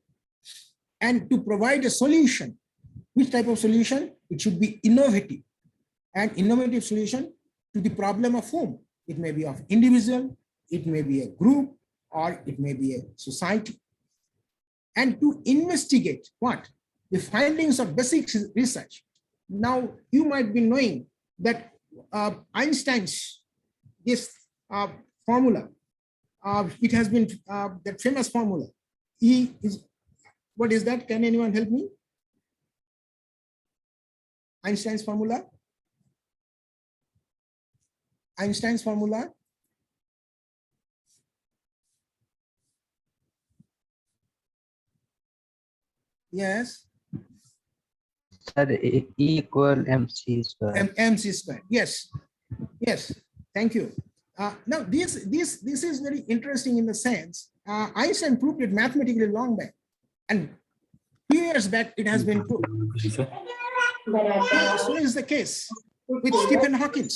And to provide a solution, which type of solution? It should be innovative. And innovative solution to the problem of whom? It may be of individual, it may be a group, or it may be a society. And to investigate what? The findings of basic research. Now, you might be knowing that Einstein's this formula, it has been that famous formula. E is, what is that? Can anyone help me? Einstein's formula? Einstein's formula? Yes. Sir, E equal MC square. MC square. Yes. Yes. Thank you. Now this is very interesting in the sense Einstein proved it mathematically long back, and few years back it has been proved. So is the case. with Stephen Hawking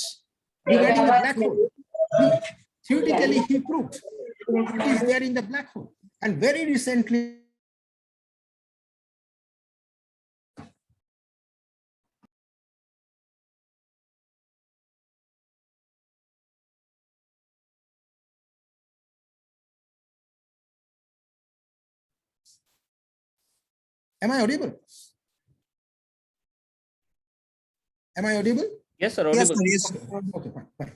regarding the black hole. Theoretically, he proved what is there in the black hole. And very recently, am I audible? Am I audible? Yes, sir. Yes, Audible. sir, yes, sir. Okay, fine.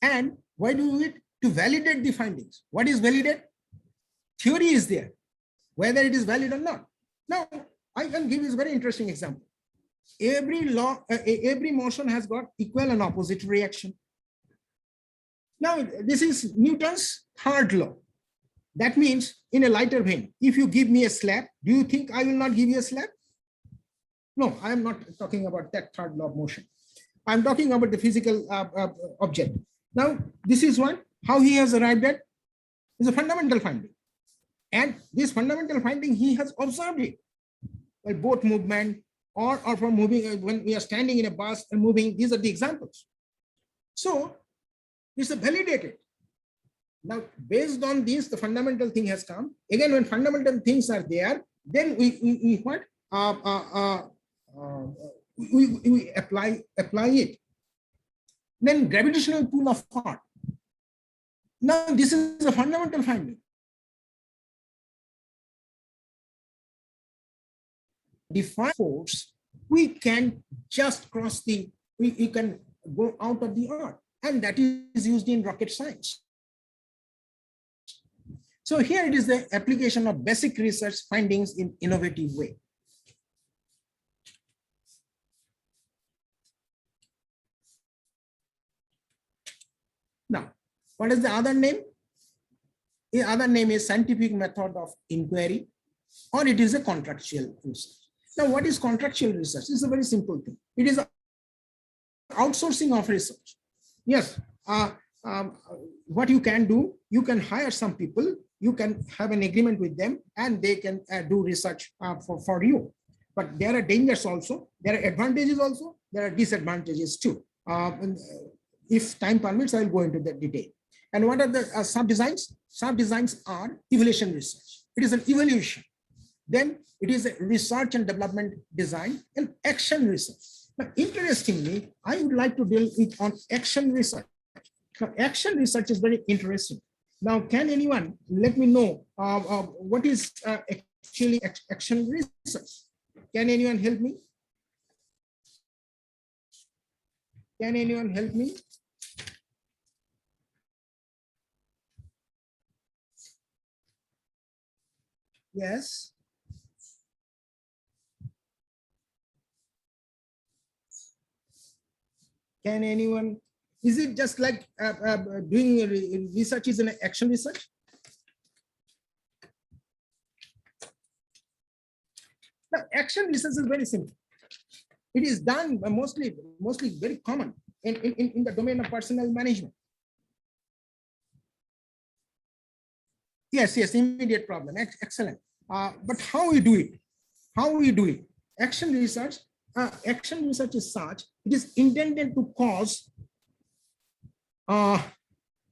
And why do it? To validate the findings. What is validate? Theory is there, whether it is valid or not. Now, I can give you a very interesting example. Every law, every motion has got equal and opposite reaction. Now, this is Newton's third law. That means in a lighter vein, if you give me a slab, do you think I will not give you a slab? No, I am not talking about that third law of motion. I'm talking about the physical object. Now, this is one, how he has arrived at is a fundamental finding. And this fundamental finding, he has observed it by both movement or from moving when we are standing in a bus and moving. These are the examples. So it's a validated. Now, based on this, the fundamental thing has come. Again, when fundamental things are there, then we what? We apply it. Then gravitational pull of thought. Now, this is a fundamental finding. Define force, we can just cross the, we can go out of the earth, and that is used in rocket science. So here it is the application of basic research findings in innovative way. Now, what is the other name? The other name is scientific method of inquiry, or it is a contractual research. Now, what is contractual research? It's a very simple thing. It is outsourcing of research. Yes, what you can do, you can hire some people, you can have an agreement with them, and they can do research for you. But there are dangers also, there are advantages also, there are disadvantages too. If time permits, I'll go into the detail. And what are the sub-designs? Sub-designs are evaluation research. It is an evaluation. Then it is a research and development design and action research. Now, interestingly, I would like to deal with on action research. Now, action research is very interesting. Now, can anyone let me know what is actually action research? Can anyone help me? Can anyone help me? Yes. Can anyone, is it just like doing research is an action research? Now, action research is very simple. It is done mostly very common in the domain of personnel management. Yes, immediate problem. Excellent. But how we do it? How we do it? Action research is such, it is intended to cause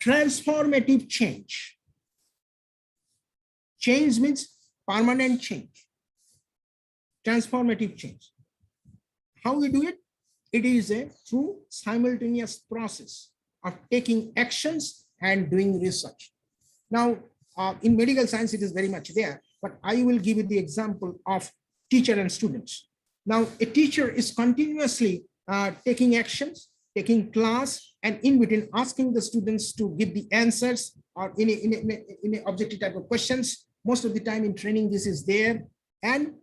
transformative change. Change means permanent change. Transformative change. How we do it? It is a through simultaneous process of taking actions and doing research. Now, in medical science, it is very much there, but I will give you the example of teacher and students. Now, a teacher is continuously taking actions, taking class, and in between asking the students to give the answers or in a objective type of questions. Most of the time in training, this is there. And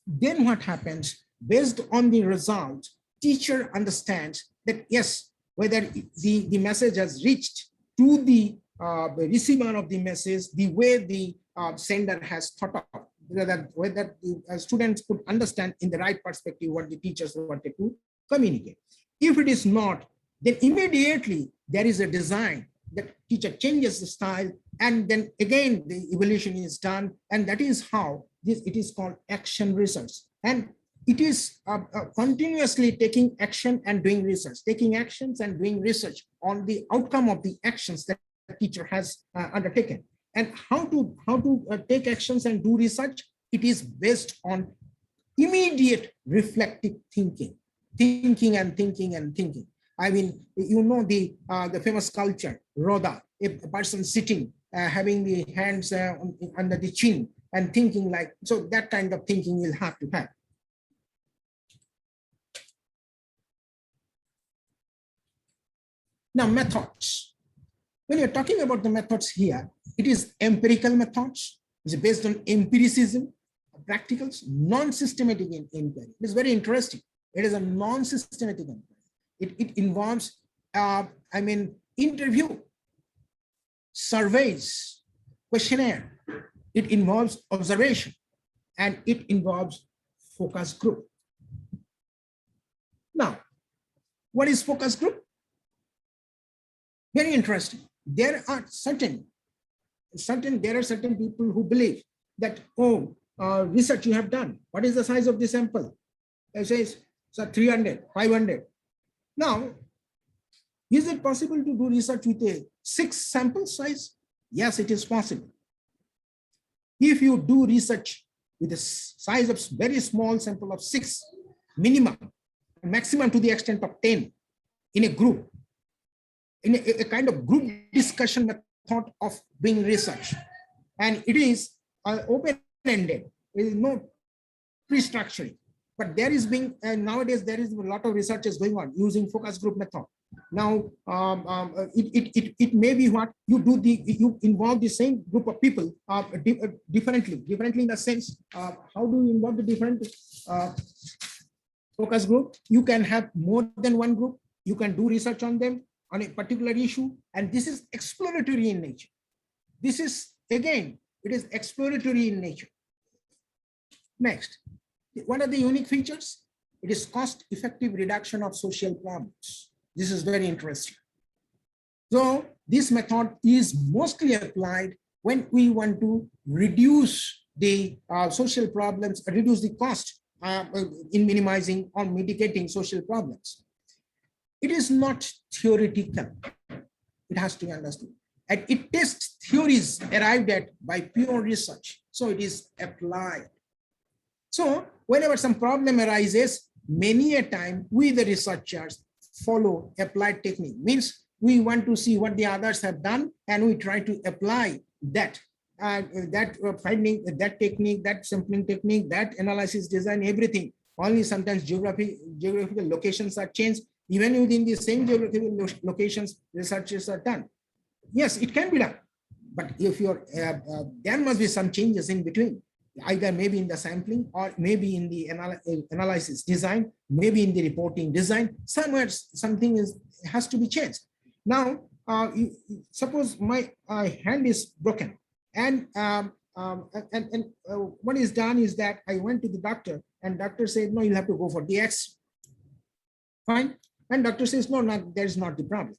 then what happens? Based on the result, teacher understands that yes, whether the message has reached to the receiver of the message, the way the sender has thought of, whether the students could understand in the right perspective what the teachers wanted to communicate. If it is not, then immediately there is a design that teacher changes the style, and then again the evaluation is done, and that is how it is called action research. And it is continuously taking action and doing research, taking actions and doing research on the outcome of the actions that the teacher has undertaken. And how to take actions and do research? It is based on immediate reflective thinking. I mean, you know the famous culture, Roda, a person sitting, having the hands under the chin and thinking like, so that kind of thinking you'll have to have. Now, methods. When you're talking about the methods here, it is empirical methods. It's based on empiricism, practicals, non-systematic inquiry. It is very interesting. It is a non-systematic inquiry. It involves, interview, surveys, questionnaire. It involves observation, and it involves focus group. Now, what is focus group? Very interesting. There are certain people who believe that, research you have done. What is the size of the sample? It says, so 300, 500. Now, is it possible to do research with a 6 sample size? Yes, it is possible. If you do research with a size of very small sample of 6, minimum, maximum to the extent of 10 in a group, in a kind of group discussion method of doing research, and it is open-ended. There is no pre-structuring, but there is being nowadays there is a lot of research is going on using focus group method. Now, it may be what you do. You involve the same group of people differently in the sense. How do you involve the different focus group? You can have more than one group. You can do research on them on a particular issue, and this is exploratory in nature. This is, again, it is exploratory in nature. Next, what are the unique features? It is cost-effective reduction of social problems. This is very interesting. So this method is mostly applied when we want to reduce the social problems, reduce the cost in minimizing or mitigating social problems. It is not theoretical. It has to be understood. And it tests theories arrived at by pure research. So it is applied. So whenever some problem arises, many a time we the researchers follow applied technique. Means we want to see what the others have done and we try to apply that. Finding that technique, that sampling technique, that analysis design, everything. Only sometimes geographical locations are changed. Even within the same geographical locations, researches are done. Yes, it can be done, but if you're there must be some changes in between, either maybe in the sampling or maybe in the analysis design, maybe in the reporting design. Somewhere something has to be changed. Now, suppose my hand is broken, and what is done is that I went to the doctor, and doctor said, no, you have to go for the X. Fine. And doctor says, no, that is not the problem.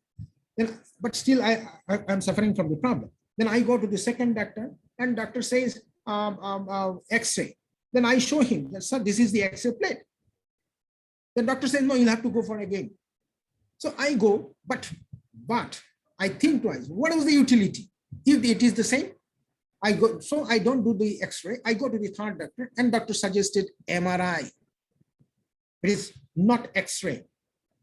Then, but still I'm suffering from the problem. Then I go to the second doctor, and doctor says X-ray. Then I show him that, sir, this is the X-ray plate. The doctor says, no, you'll have to go for again. So I go, but I think twice. What is the utility? If it is the same, I go. So I don't do the X-ray. I go to the third doctor, and doctor suggested MRI. It is not X-ray.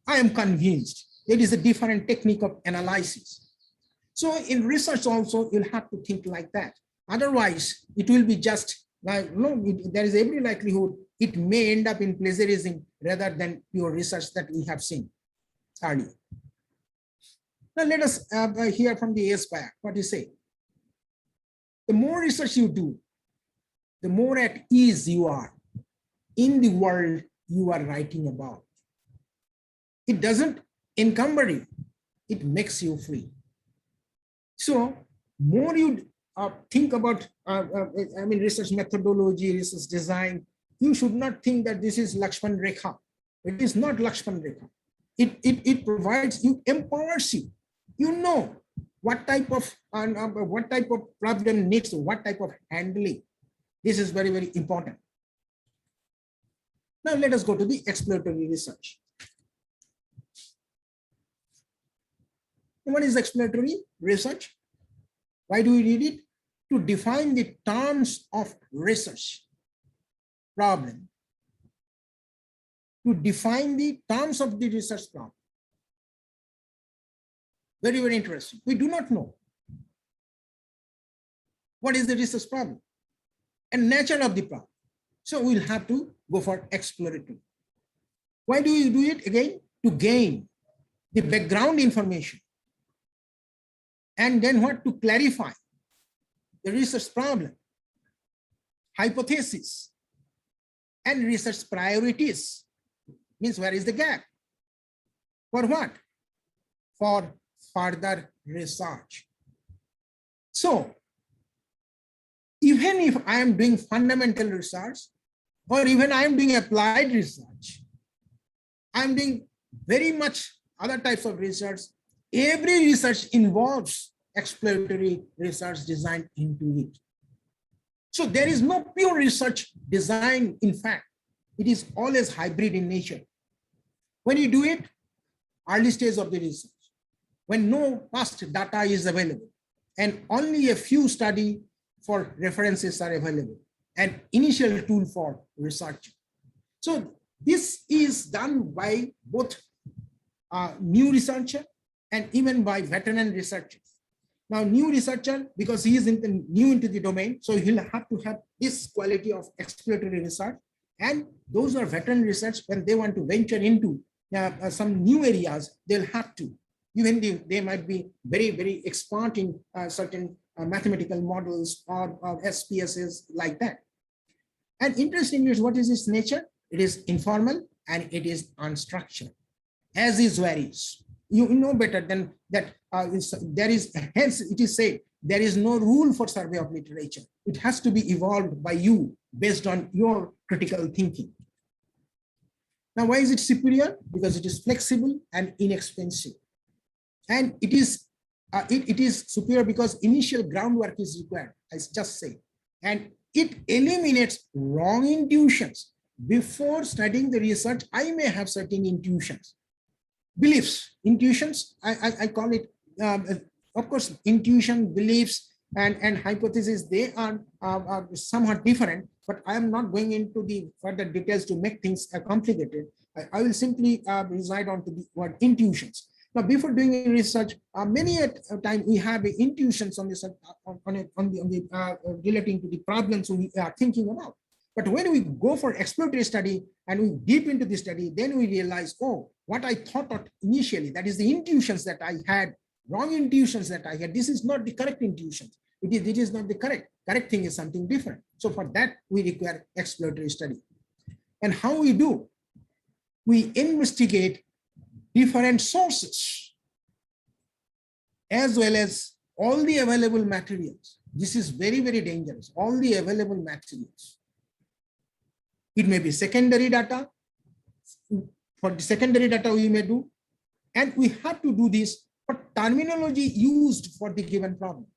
I am convinced it is a different technique of analysis. So in research also, you'll have to think like that. Otherwise, it will be just like, there is every likelihood it may end up in plagiarism rather than pure research that we have seen earlier. Now let us hear from the Aspire. What you say? The more research you do, the more at ease you are in the world you are writing about. It doesn't encumber you, it makes you free. So more you think about research methodology, research design, you should not think that this is Lakshman Rekha. It is not Lakshman Rekha. It provides, you empowers you. You know what type of problem needs what type of handling. This is very, very important. Now let us go to the exploratory research. What is exploratory research? Why do we need it? To define the terms of research problem. To define the terms of the research problem. Very, very interesting. We do not know what is the research problem and nature of the problem. So we'll have to go for exploratory. Why do we do it? Again, to gain the background information. And then what? To clarify the research problem, hypothesis, and research priorities. Means where is the gap? For what? For further research. So, even if I am doing fundamental research, or even I am doing applied research, I am doing very much other types of research, every research involves exploratory research design into it. So there is no pure research design. In fact, it is always hybrid in nature. When you do it, early stage of the research, when no past data is available and only a few study for references are available, an initial tool for research. So this is done by both new researcher and even by veteran researchers. Now, new researcher, because he is new into the domain, so he'll have to have this quality of exploratory research. And those who are veteran research, when they want to venture into some new areas, they'll have to. Even they might be very, very expert in certain mathematical models or SPSS like that. And interesting is, what is its nature? It is informal and it is unstructured, as is varies. You know better than that. There is, hence it is said, there is no rule for survey of literature. It has to be evolved by you based on your critical thinking. Now, why is it superior? Because it is flexible and inexpensive. And it is superior because initial groundwork is required, as just said. And it eliminates wrong intuitions. Before studying the research, I may have certain intuitions. Beliefs, intuitions, I call it, of course, intuition, beliefs, and hypotheses, they are somewhat different, but I am not going into the further details to make things complicated. I will simply reside on to the word intuitions. Now, before doing research, many a time we have intuitions on this, relating to the problems we are thinking about. But when we go for exploratory study and we deep into the study, then we realize, oh, what I thought of initially, that is the intuitions that I had, wrong intuitions that I had, this is not the correct intuitions. It is not the correct thing is something different. So for that, we require exploratory study. And how we do? We investigate different sources as well as all the available materials. This is very, very dangerous. All the available materials. It may be secondary data. For the secondary data we may do, and we have to do this for terminology used for the given problem.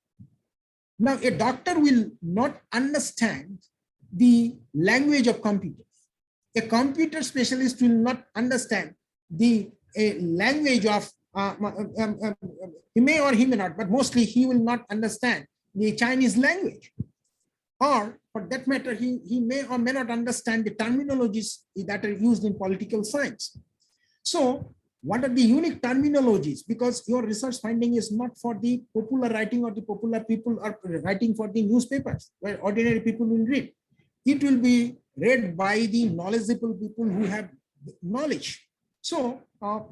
Now, a doctor will not understand the language of computers. A computer specialist will not understand the language of, he may or he may not, but mostly he will not understand the Chinese language. Or for that matter, he may or may not understand the terminologies that are used in political science. So what are the unique terminologies? Because your research finding is not for the popular writing or the popular people are writing for the newspapers where ordinary people will read. It will be read by the knowledgeable people who have knowledge. So,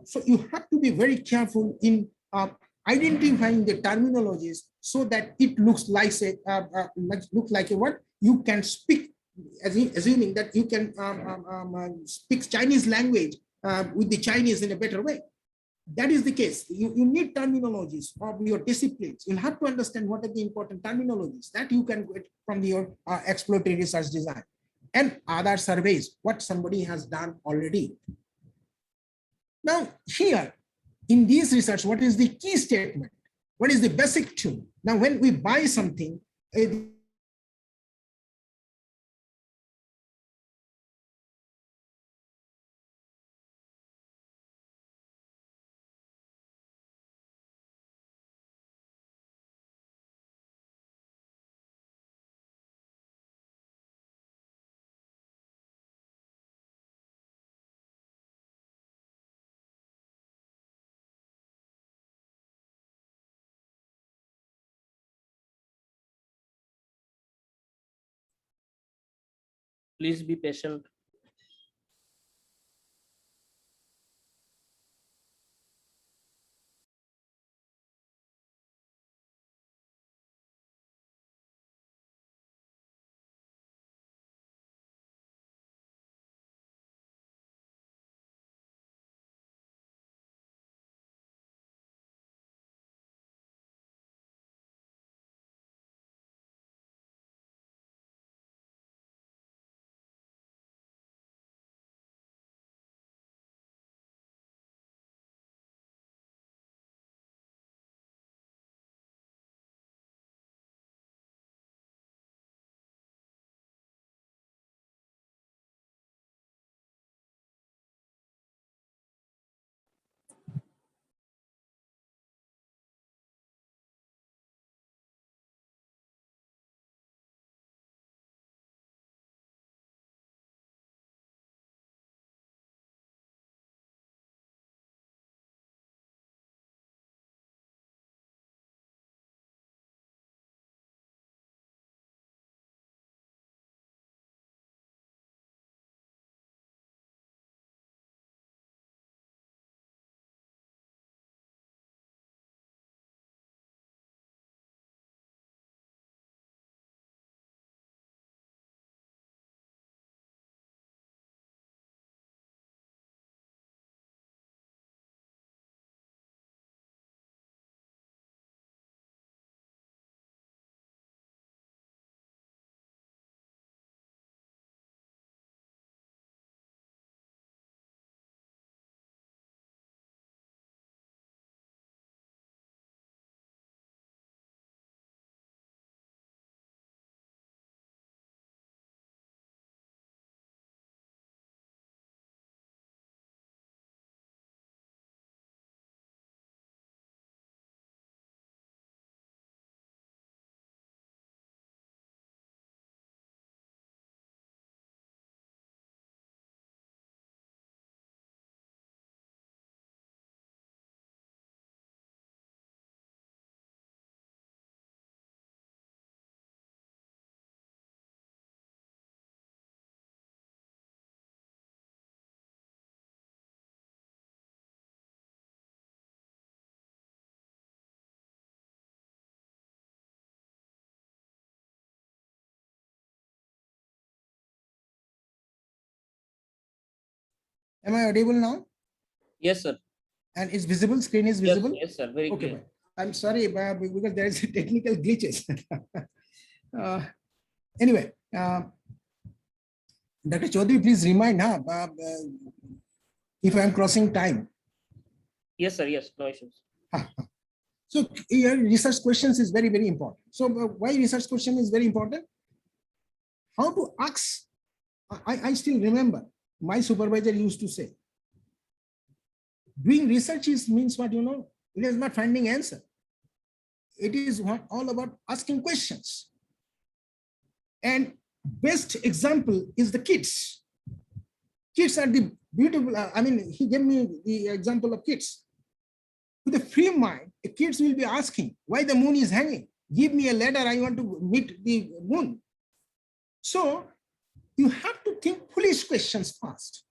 so you have to be very careful in identifying the terminologies so that it looks like a what you can speak, assuming that you can speak Chinese language with the Chinese in a better way. That is the case. You need terminologies of your disciplines. You'll have to understand what are the important terminologies that you can get from your exploratory research design and other surveys, what somebody has done already. Now here, in this research, what is the key statement? What is the basic tool? Now, when we buy something, Please be patient. Am I audible now? Yes, sir. And it's visible, screen is Yes, visible? yes, sir. Very Okay, clear. fine. I'm sorry, because there is technical glitches. Anyway, Dr. Chaudhary, please remind if I'm crossing time. Yes, sir. Yes, no issues. So here research questions is very, very important. So why research question is very important? How to ask? I still remember my supervisor used to say, doing research means what, you know, it is not finding answer. It is all about asking questions. And best example is the kids. Kids are the beautiful, he gave me the example of kids. With a free mind, the kids will be asking why the moon is hanging. Give me a ladder, I want to meet the moon. So you have to think foolish questions first.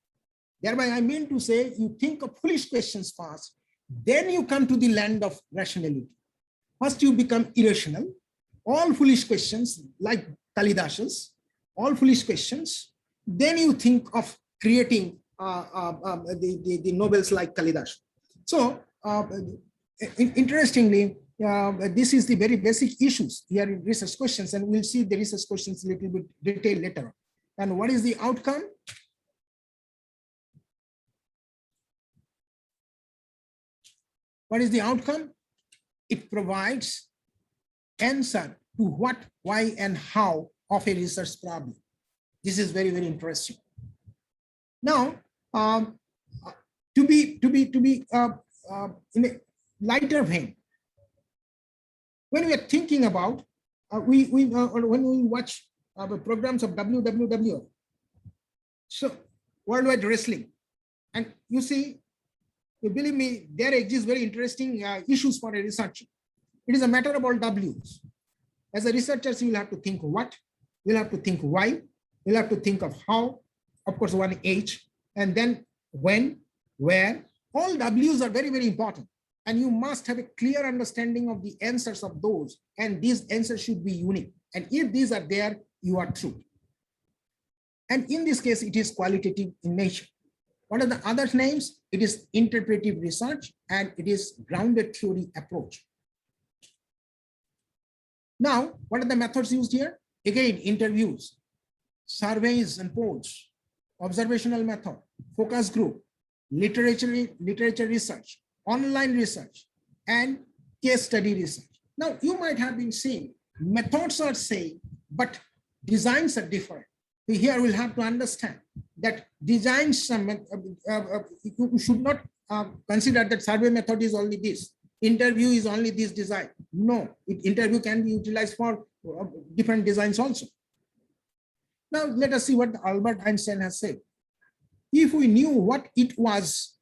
Thereby, I mean to say, you think of foolish questions first, then you come to the land of rationality. First, you become irrational. All foolish questions, like Kalidas's, all foolish questions. Then you think of creating the novels like Kalidas. So, interestingly, this is the very basic issues here in research questions, and we'll see the research questions a little bit detailed later on. And what is the outcome? What is the outcome? It provides answer to what, why, and how of a research problem. This is very, very interesting. Now, to be in a lighter vein, when we are thinking about when we watch the programs of WWW, so Worldwide Wrestling, and you see, you believe me, there exists very interesting issues for a researcher. It is a matter about W's. As a researcher, you will have to think what, you will have to think why, you'll have to think of how, of course, one H, and then when, where. All W's are very, very important. And you must have a clear understanding of the answers of those. And these answers should be unique. And if these are there, you are true. And in this case, it is qualitative in nature. What are the other names? It is interpretive research and it is grounded theory approach. Now, what are the methods used here? Again, interviews, surveys and polls, observational method, focus group, literature research, online research, and case study research. Now, you might have been seeing methods are same, but designs are different. Here we'll have to understand that designs, you should not consider that survey method is only this, interview is only this design. No, interview can be utilized for different designs also. Now, let us see what Albert Einstein has said. If we knew what it was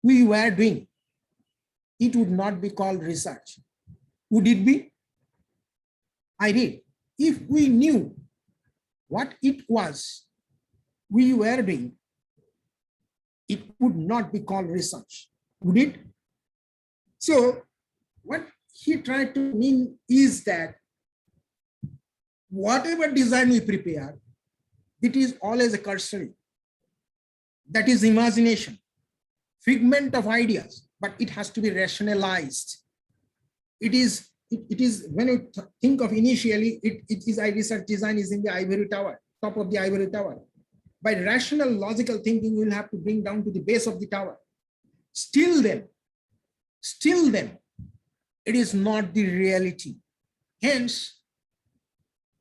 we were doing, it would not be called research. Would it be? I read. If we knew what it was we were doing, it would not be called research. Would it? So what he tried to mean is that whatever design we prepare, it is always a cursory. That is imagination, figment of ideas, but it has to be rationalized. It is when you think of initially, it is a research design is in the ivory tower, top of the ivory tower. By rational, logical thinking, you will have to bring down to the base of the tower. Still then, it is not the reality. Hence,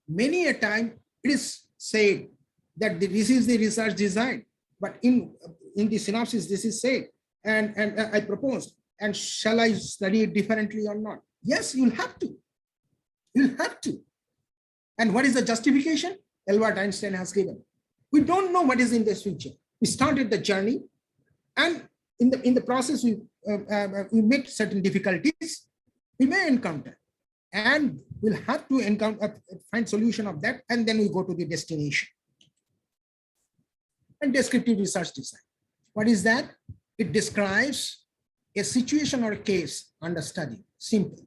many a time it is said that this is the research design, but in the synopsis, this is said, and I proposed, and shall I study it differently or not? Yes, you'll have to. You'll have to. And what is the justification? Albert Einstein has given. We don't know what is in this future. We started the journey, and in the process, we met certain difficulties we may encounter, and we'll have to find solution of that, and then we go to the destination. And descriptive research design. What is that? It describes a situation or a case under study. Simple.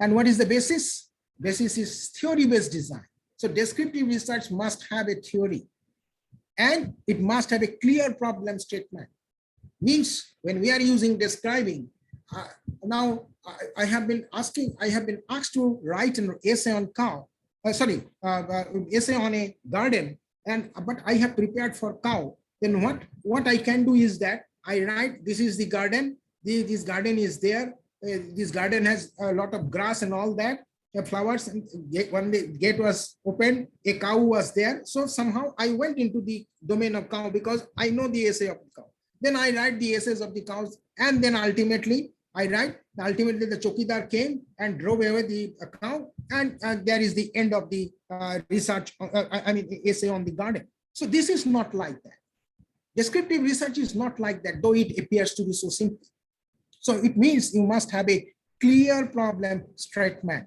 And what is the basis? Basis is theory-based design. So descriptive research must have a theory, and it must have a clear problem statement. Means when we are using describing, now I have been asked to write an essay on essay on a garden, but I have prepared for cow. Then what I can do is that I write, this is the garden, this garden is there, this garden has a lot of grass and all that, flowers, and when the gate was open, a cow was there. So somehow I went into the domain of cow because I know the essay of the cow. Then I write the essays of the cows, and then ultimately the chokidar came and drove away the cow, and there is the end of the research, essay on the garden. So this is not like that. Descriptive research is not like that, though it appears to be so simple. So it means you must have a clear problem statement.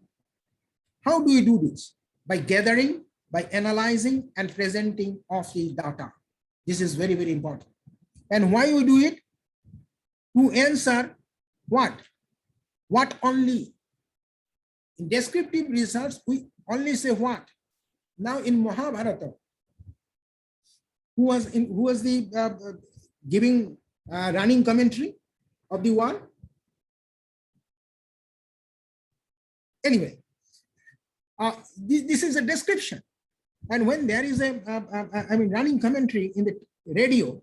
How do you do this? By gathering, by analyzing and presenting of the data. This is very, very important. And why you do it? To answer what? What only? In descriptive research, we only say what? Now in Mahabharata, who was the giving running commentary of the war? Anyway, this is a description. And when there is a running commentary in the radio,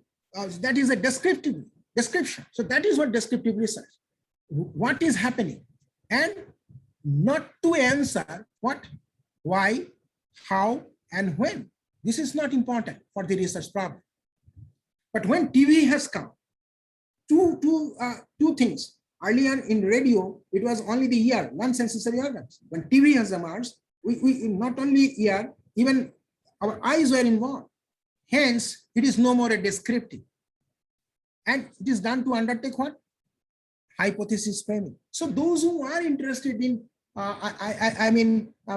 that is a description. So that is what descriptive research. What is happening, and not to answer what, why, how, and when. This is not important for the research problem. But when TV has come, two things. Earlier in radio, it was only the ear, non-sensory organs. When TV has emerged, we not only ear, even our eyes were involved. Hence, it is no more a descriptive. And it is done to undertake what? Hypothesis framing. So those who are interested in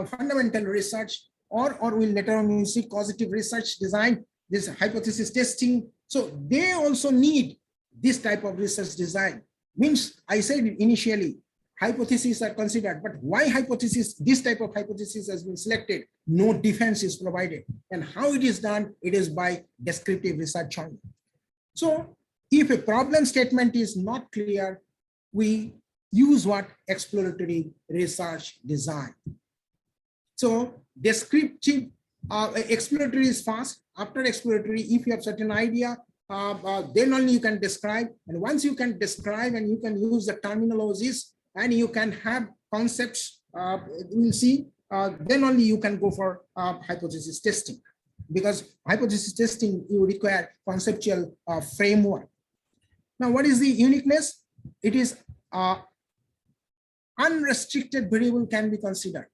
fundamental research, or we'll later on you see causative research design, this hypothesis testing. So they also need this type of research design. Means I said initially, hypotheses are considered, but why hypothesis, this type of hypothesis has been selected? No defense is provided. And how it is done? It is by descriptive research only. So if a problem statement is not clear, we use what? Exploratory research design. So descriptive, exploratory is fast. After exploratory, if you have certain idea, then only you can describe. And once you can describe and you can use the terminologies and you can have concepts, we'll see, then only you can go for hypothesis testing. Because hypothesis testing, you require conceptual framework. Now, what is the uniqueness? It is unrestricted variable can be considered.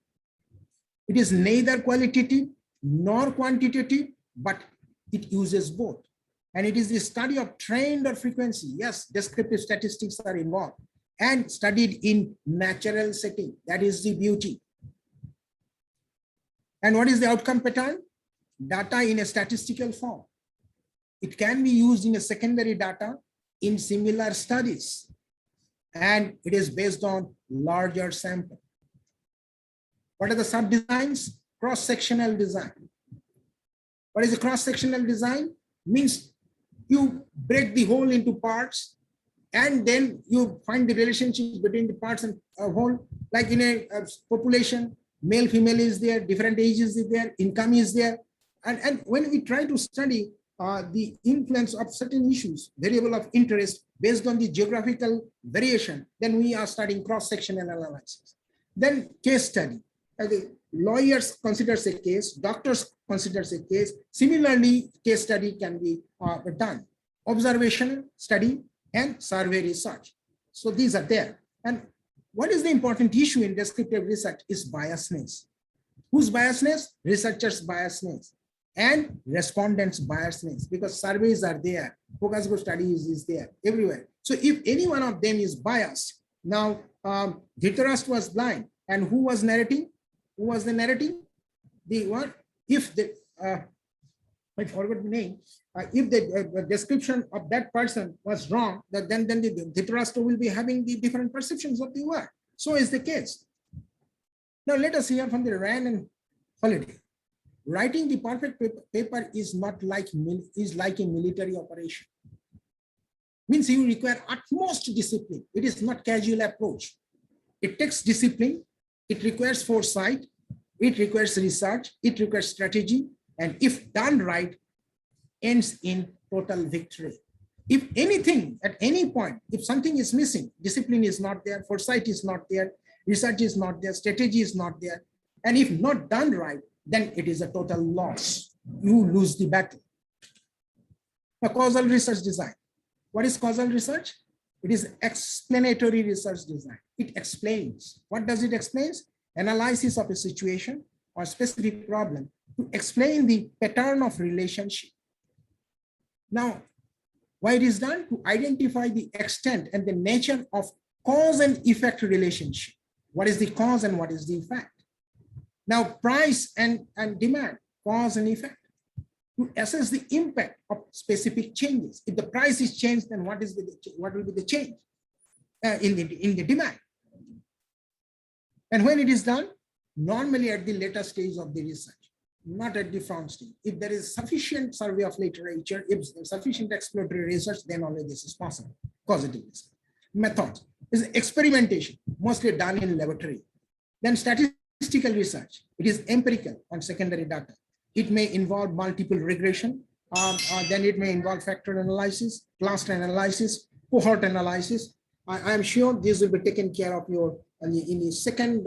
It is neither qualitative nor quantitative, but it uses both. And it is the study of trend or frequency. Yes, descriptive statistics are involved and studied in natural setting. That is the beauty. And what is the outcome pattern? Data in a statistical form. It can be used in a secondary data in similar studies. And it is based on larger sample. What are the sub-designs? Cross-sectional design. What is a cross-sectional design? Means you break the whole into parts and then you find the relationship between the parts and a whole. Like in a population, male, female is there, different ages is there, income is there. And when we try to study the influence of certain issues, variable of interest based on the geographical variation, then we are studying cross-sectional analysis. Then case study. The lawyers considers a case, doctors considers a case. Similarly, case study can be done. Observational study and survey research. So these are there. And what is the important issue in descriptive research is biasness. Whose biasness? Researchers' biasness and respondents' biasness, because surveys are there, focus group studies is there everywhere. So if any one of them is biased, now Dhritarashtra was blind, and who was narrating? Who was the narrating? The what? If the I forgot the name. If the description of that person was wrong, then the Dhritarashtra will be having the different perceptions of the word. So is the case. Now let us hear from the Rand and Holiday. Writing the perfect paper is not like a military operation. Means you require utmost discipline. It is not casual approach. It takes discipline. It requires foresight. It requires research. It requires strategy. And if done right, ends in total victory. If anything, at any point, if something is missing, discipline is not there, foresight is not there, research is not there, strategy is not there. And if not done right, then it is a total loss. You lose the battle. Now, causal research design. What is causal research? It is explanatory research design. It explains. What does it explain? Analysis of a situation or specific problem to explain the pattern of relationship. Now, why it is done? To identify the extent and the nature of cause and effect relationship. What is the cause and what is the effect? Now, price and demand, cause and effect. To assess the impact of specific changes. If the price is changed, then what will be the change in the demand? And when it is done, normally at the later stage of the research, not at the front stage. If there is sufficient survey of literature, if sufficient exploratory research, then only this is possible. Causative research. Method is experimentation, mostly done in laboratory. Then statistical research. It is empirical on secondary data. It may involve multiple regression. Then it may involve factor analysis, cluster analysis, cohort analysis. I am sure this will be taken care of in the second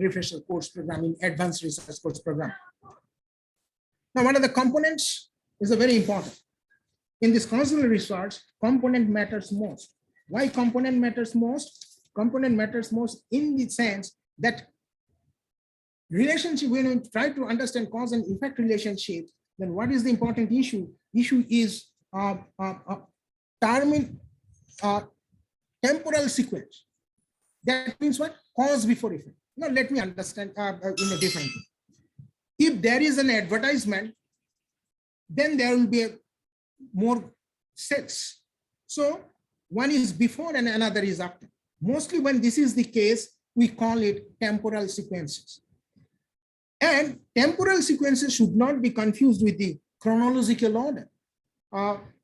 refresher course program, in advanced research course program. Now, what are the components? Is very important. In this causal research, component matters most. Why component matters most? Component matters most in the sense that relationship, when we try to understand cause and effect relationship, then what is the important issue? Issue is temporal sequence. That means what? Cause before effect. Now let me understand in a different way. If there is an advertisement, then there will be more sales. So one is before and another is after. Mostly when this is the case, we call it temporal sequences. And temporal sequences should not be confused with the chronological order,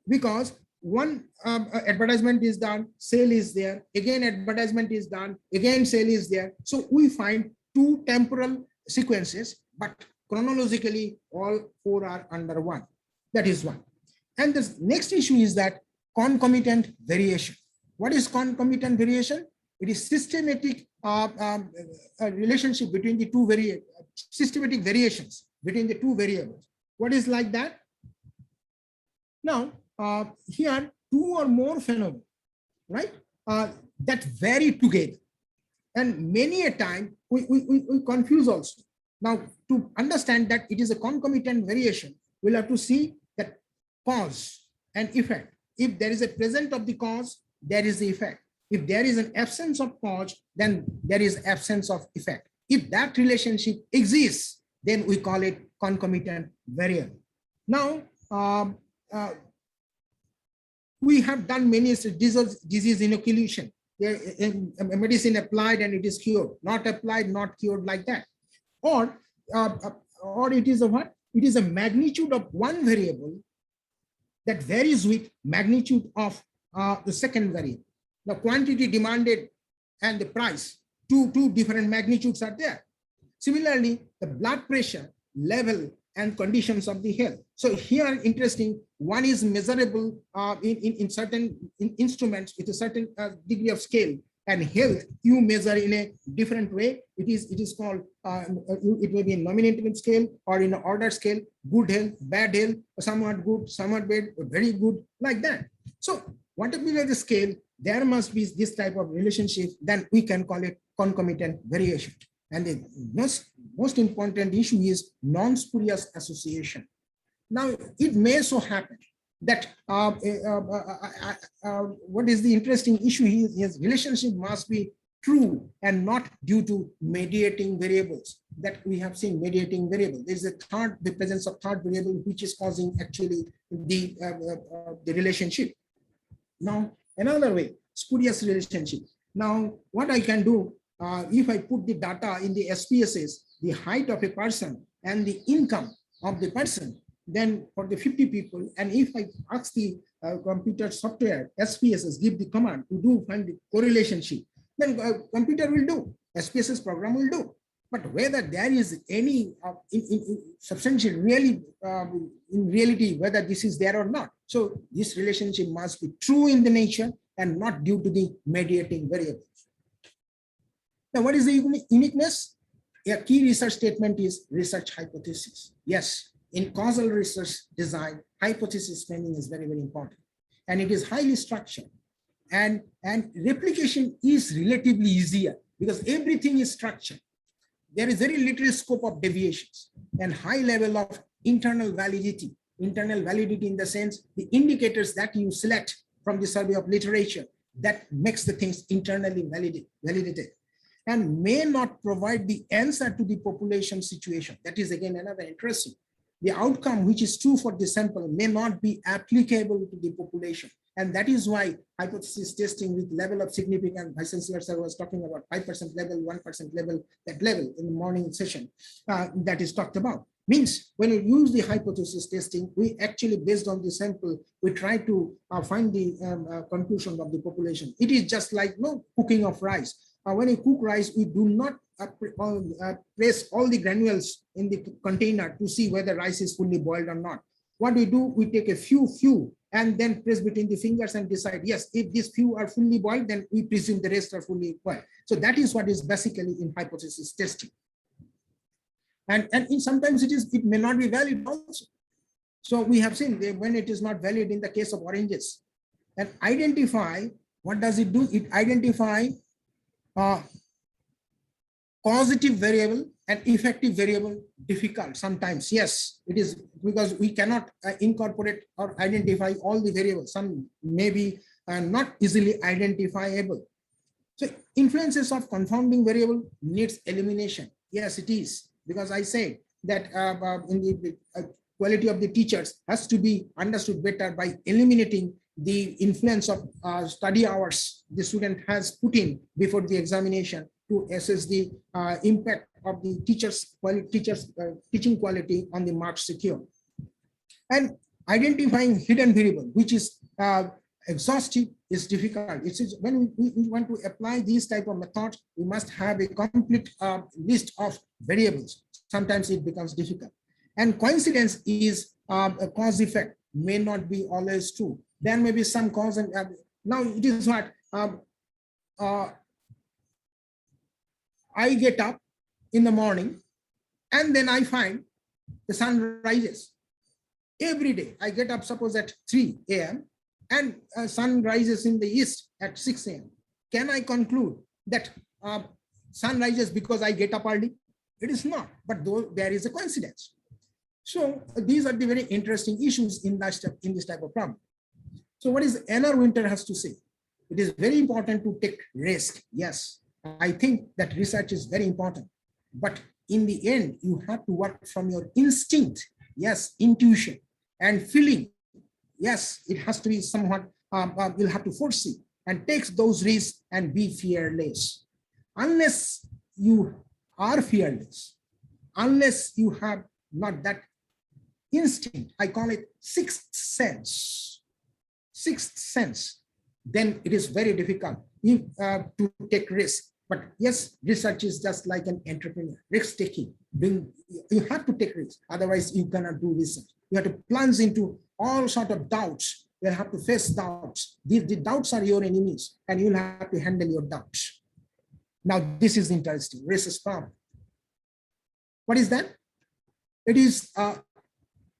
because one advertisement is done, sale is there, again advertisement is done, again sale is there. So we find two temporal sequences, but chronologically all four are under one. That is one. And the next issue is that concomitant variation. What is concomitant variation? It is systematic relationship between the two systematic variations between the two variables. What is like that? Now, here two or more phenomena, right, that vary together. And many a time we confuse also. Now, to understand that it is a concomitant variation, we'll have to see that cause and effect. If there is a presence of the cause, there is the effect. If there is an absence of cause, then there is absence of effect. If that relationship exists, then we call it concomitant variable. Now, we have done many disease inoculation. Medicine applied and it is cured, not applied, not cured, like that. Or it is a what? It is a magnitude of one variable that varies with magnitude of the second variable. The quantity demanded and the price, two different magnitudes are there. Similarly, the blood pressure level and conditions of the health. So here, interesting, one is measurable in certain instruments with a certain degree of scale, and health you measure in a different way. It is called, it may be a nominative scale or in an order scale, good health, bad health, somewhat good, somewhat bad, very good, like that. So whatever the scale, there must be this type of relationship, then we can call it concomitant variation. And the most important issue is non-spurious association. Now, it may so happen that what is the interesting issue here is relationship must be true and not due to mediating variables that we have seen. Mediating variable, there is the presence of third variable which is causing actually the relationship. Now, another way, spurious relationship. Now, what I can do, if I put the data in the SPSS, the height of a person and the income of the person, then for the 50 people, and if I ask the computer software, SPSS, give the command to find the correlation, then computer will do, SPSS program will do. But whether there is any substantial really in reality, whether this is there or not. So this relationship must be true in the nature and not due to the mediating variables. Now, what is the uniqueness? A key research statement is research hypothesis. Yes, in causal research design, hypothesis framing is very, very important. And it is highly structured. And replication is relatively easier because everything is structured. There is very little scope of deviations and high level of internal validity. Internal validity in the sense, the indicators that you select from the survey of literature that makes the things internally validated and may not provide the answer to the population situation. That is again another interesting. The outcome which is true for the sample may not be applicable to the population. And that is why hypothesis testing with level of significance, Vice Chancellor sir was talking about 5% level, 1% level, that level in the morning session that is talked about. Means when you use the hypothesis testing, we actually, based on the sample, we try to find the conclusion of the population. It is just like cooking of rice. When you cook rice, we do not place all the granules in the container to see whether rice is fully boiled or not. What we do, we take a few and then press between the fingers and decide, yes, if these few are fully boiled, then we presume the rest are fully boiled. So that is what is basically in hypothesis testing. And sometimes it may not be valid also. So we have seen when it is not valid in the case of oranges. And identify, what does it do? It identify causative variable and effective variable difficult sometimes. Yes, it is because we cannot incorporate or identify all the variables. Some may be not easily identifiable. So influences of confounding variable needs elimination. Yes, it is, because I said that in the quality of the teachers has to be understood better by eliminating the influence of study hours the student has put in before the examination to assess the impact of the teaching quality on the marks secured. And identifying hidden variable, which is exhaustive, is difficult. It's when we want to apply these type of methods, we must have a complete list of variables. Sometimes it becomes difficult. And coincidence is a cause effect may not be always true. There may be some cause, and now it is what I get up in the morning and then I find the sun rises. Every day I get up, suppose at 3 a.m. and sun rises in the east at 6 a.m. Can I conclude that sun rises because I get up early? It is not, but though there is a coincidence. So these are the very interesting issues in this type of problem. So what is Anna Winter has to say? It is very important to take risk. Yes, I think that research is very important, but in the end, you have to work from your instinct. Yes, intuition and feeling. Yes, it has to be somewhat, you'll have to foresee and take those risks and be fearless. Unless you are fearless, unless you have not that instinct, I call it sixth sense, then it is very difficult to take risk. But yes, research is just like an entrepreneur, risk taking. You have to take risks, otherwise you cannot do research. You have to plunge into all sort of doubts. You have to face doubts. The doubts are your enemies, and you'll have to handle your doubts. Now, this is interesting. Racist problem. What is that? It is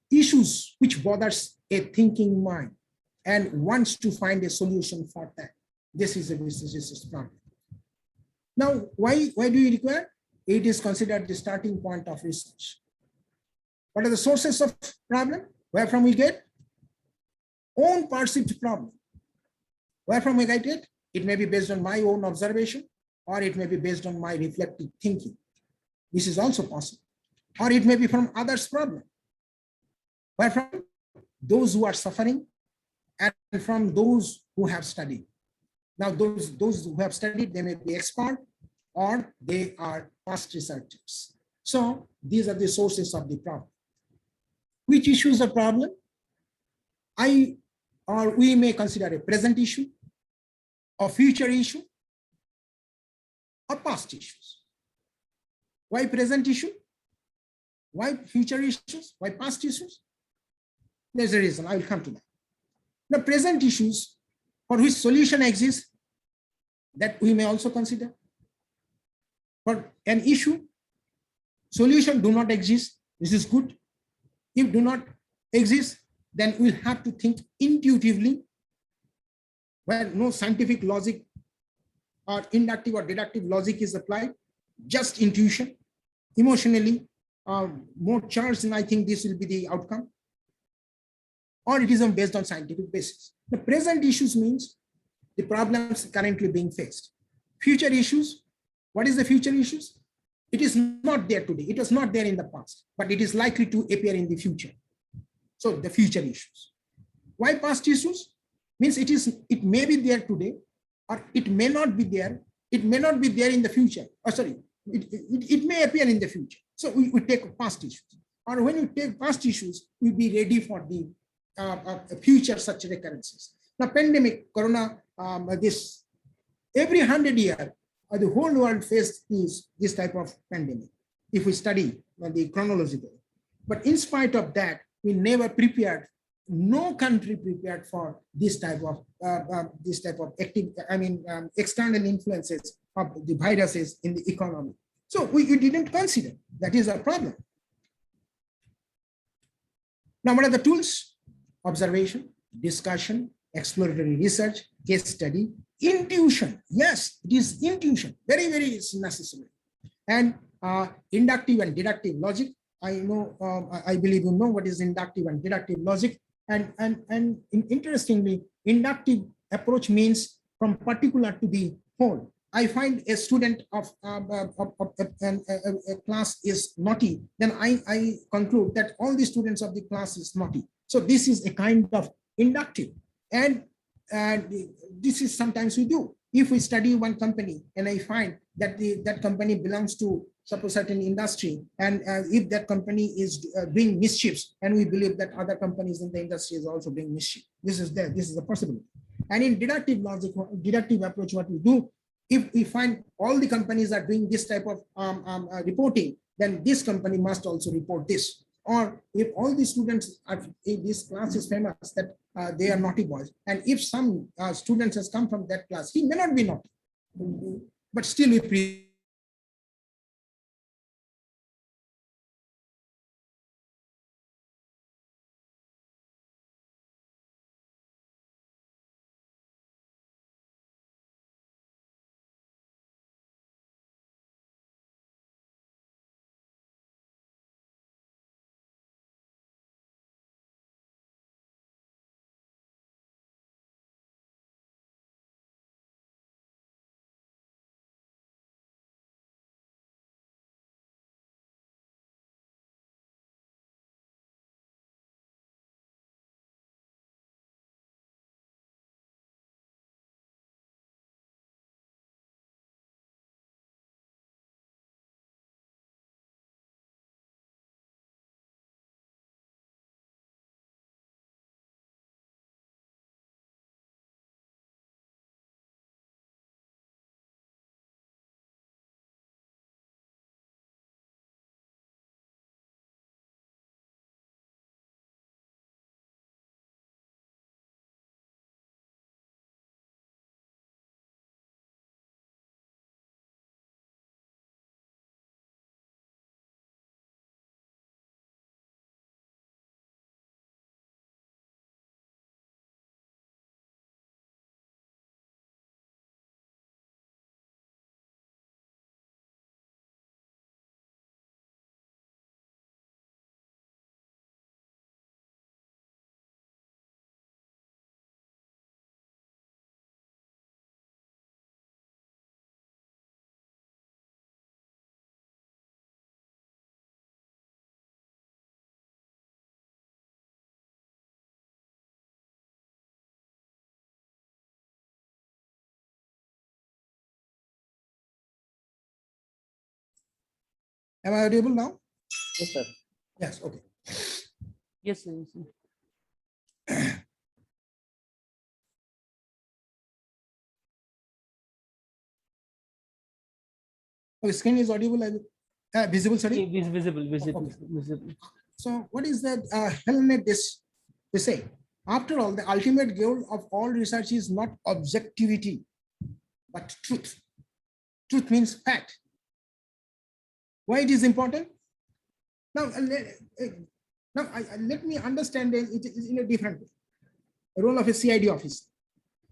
issues which bothers a thinking mind and wants to find a solution for that. This is a racist problem. Now, why do you require? It is considered the starting point of research. What are the sources of problem? Where from we get? Own perceived problem. Where from we get it? It may be based on my own observation, or it may be based on my reflective thinking. This is also possible. Or it may be from others' problem. Where from? Those who are suffering and from those who have studied. Now, those who have studied, they may be expert or they are past researchers. So these are the sources of the problem. Which issue is a problem? We may consider a present issue, a future issue, or past issues. Why present issue? Why future issues? Why past issues? There's a reason. I will come to that. The present issues for which solution exists, that we may also consider. For an issue, solution do not exist. This is good. If do not exist, then we'll have to think intuitively, where no scientific logic or inductive or deductive logic is applied, just intuition, emotionally, more charged, and I think this will be the outcome. Or it is based on scientific basis. The present issues means the problems currently being faced. Future issues, what is the future issues? It is not there today. It was not there in the past, but it is likely to appear in the future. So the future issues. Why past issues? Means it may be there today, or it may not be there. It may not be there in the future. Oh, sorry, it may appear in the future. So we take past issues. Or when you take past issues, we be ready for the future such recurrences. Now, pandemic, corona, this every 100 years, the whole world faced this type of pandemic. If we study the chronological, but in spite of that, we never prepared. No country prepared for this type of active. External influences of the viruses in the economy. So we didn't consider. That is a problem. Now, what are the tools? Observation, discussion, exploratory research, case study, intuition. Yes, it is intuition. Very, very necessary. And inductive and deductive logic. I know, I believe you know what is inductive and deductive logic. And interestingly, inductive approach means from particular to the whole. I find a student of a class is naughty, then I conclude that all the students of the class is naughty. So this is a kind of inductive, and this is sometimes we do. If we study one company and I find that that company belongs to suppose certain industry, and if that company is doing mischiefs, and we believe that other companies in the industry is also doing mischief, this is there, this is a possibility. And in deductive logic, deductive approach, what we do, if we find all the companies are doing this type of reporting, then this company must also report this. Or if all the students are, if this class is famous that they are naughty boys, and if some students has come from that class, he may not be naughty, but still we am I audible now? Yes, sir. Yes, okay. Yes, sir. Yes, sir. Okay, screen is audible, visible, sorry. Visible. So what is that Hellnet they say? After all, the ultimate goal of all research is not objectivity, but truth. Truth means fact. Why it is important? Now, let me understand it in a different way. The role of a CID officer.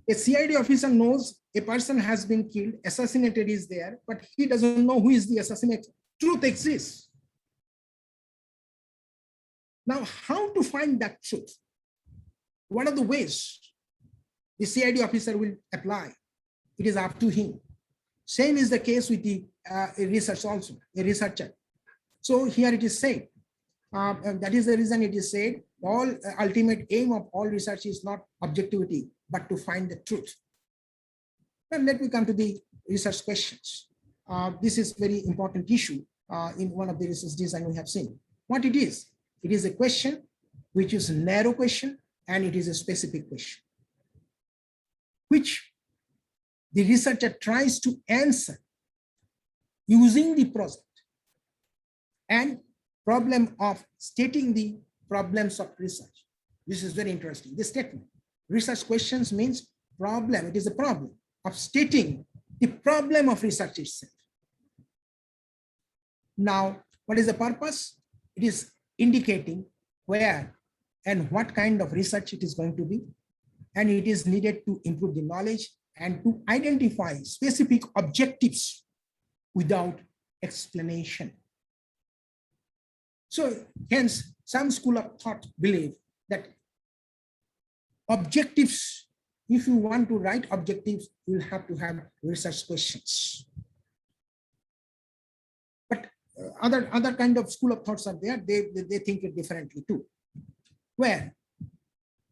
A CID officer knows a person has been killed, assassinated is there, but he doesn't know who is the assassinator. Truth exists. Now, how to find that truth? What are the ways the CID officer will apply? It is up to him. Same is the case with the research also, a researcher. So here it is said, that is the reason it is said, all ultimate aim of all research is not objectivity, but to find the truth. And let me come to the research questions. This is very important issue in one of the research design we have seen. What it is a question which is a narrow question, and it is a specific question, which the researcher tries to answer using the project and problem of stating the problems of research. This is very interesting. This statement, research questions means problem. It is a problem of stating the problem of research itself. Now, what is the purpose? It is indicating where and what kind of research it is going to be. And it is needed to improve the knowledge and to identify specific objectives without explanation. So hence, some school of thought believe that objectives if you want to write objectives, you'll have to have research questions. But other kind of school of thoughts are there. They think it differently too. Where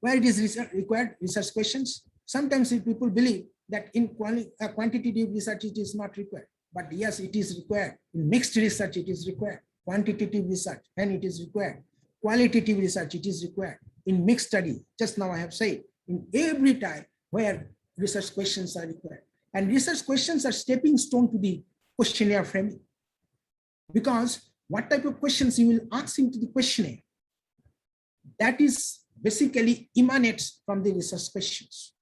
it is required research questions. Sometimes people believe that in quantitative research it is not required. But yes, it is required. In mixed research, it is required. Quantitative research, and it is required. Qualitative research, it is required. In mixed study, just now I have said, in every time where research questions are required. And research questions are stepping stone to the questionnaire framing. Because what type of questions you will ask into the questionnaire, that is basically emanates from the research questions.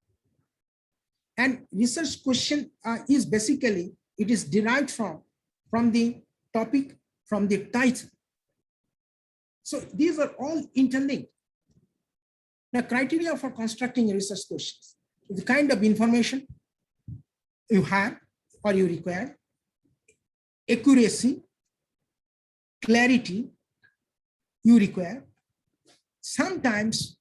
And research question is basically, it is derived from the topic, from the title. So these are all interlinked. The criteria for constructing research questions, the kind of information you have or you require, accuracy, clarity you require. Sometimes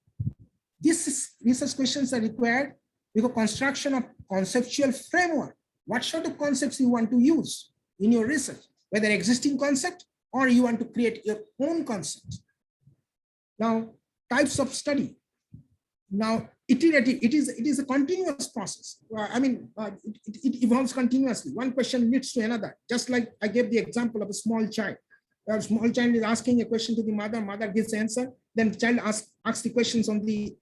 these research questions are required because construction of conceptual framework. What sort of concepts you want to use in your research, whether existing concept or you want to create your own concept. Now, types of study. Now, iterative, it is a continuous process. It evolves continuously. One question leads to another. Just like I gave the example of a small child. A small child is asking a question to the mother, mother gives the answer, then the child asks the questions on the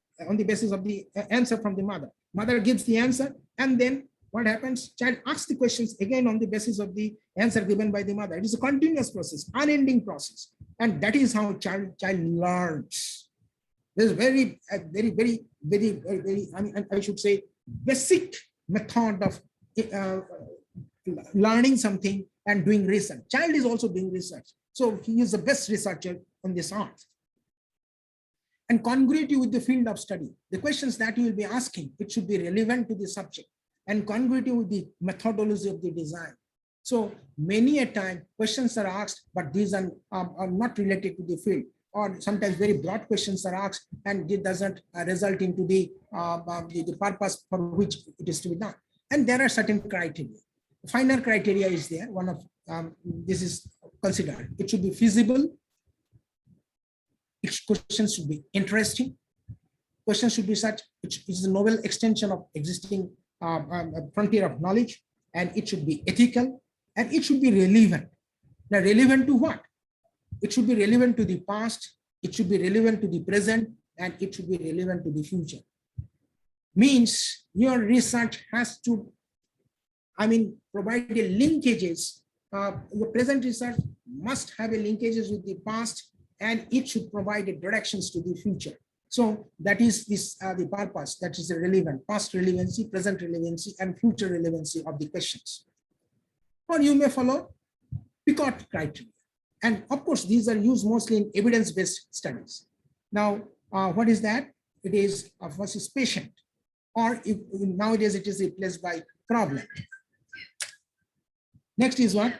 basis of the answer from the mother. Mother gives the answer, and then what happens? Child asks the questions again on the basis of the answer given by the mother. It is a continuous process, unending process. And that is how child learns. There's very, I should say, basic method of learning something and doing research. Child is also doing research. So he is the best researcher on this art. And congruity with the field of study. The questions that you will be asking, it should be relevant to the subject, and congruity with the methodology of the design. So many a time questions are asked, but these are not related to the field, or sometimes very broad questions are asked and it doesn't result into the purpose for which it is to be done. And there are certain criteria. Finer criteria is there. One of this is considered. It should be feasible. Each question should be interesting. Question should be such, it is a novel extension of existing frontier of knowledge, and it should be ethical, and it should be relevant. Now, relevant to what? It should be relevant to the past, it should be relevant to the present, and it should be relevant to the future. Means your research has to, provide the linkages. Your present research must have a linkages with the past, and it should provide the directions to the future. So that is the purpose. That is the relevant, past relevancy, present relevancy, and future relevancy of the questions. Or you may follow Picot criteria. And of course, these are used mostly in evidence-based studies. Now, what is that? It is versus patient, or nowadays it is replaced by problem. Next is what?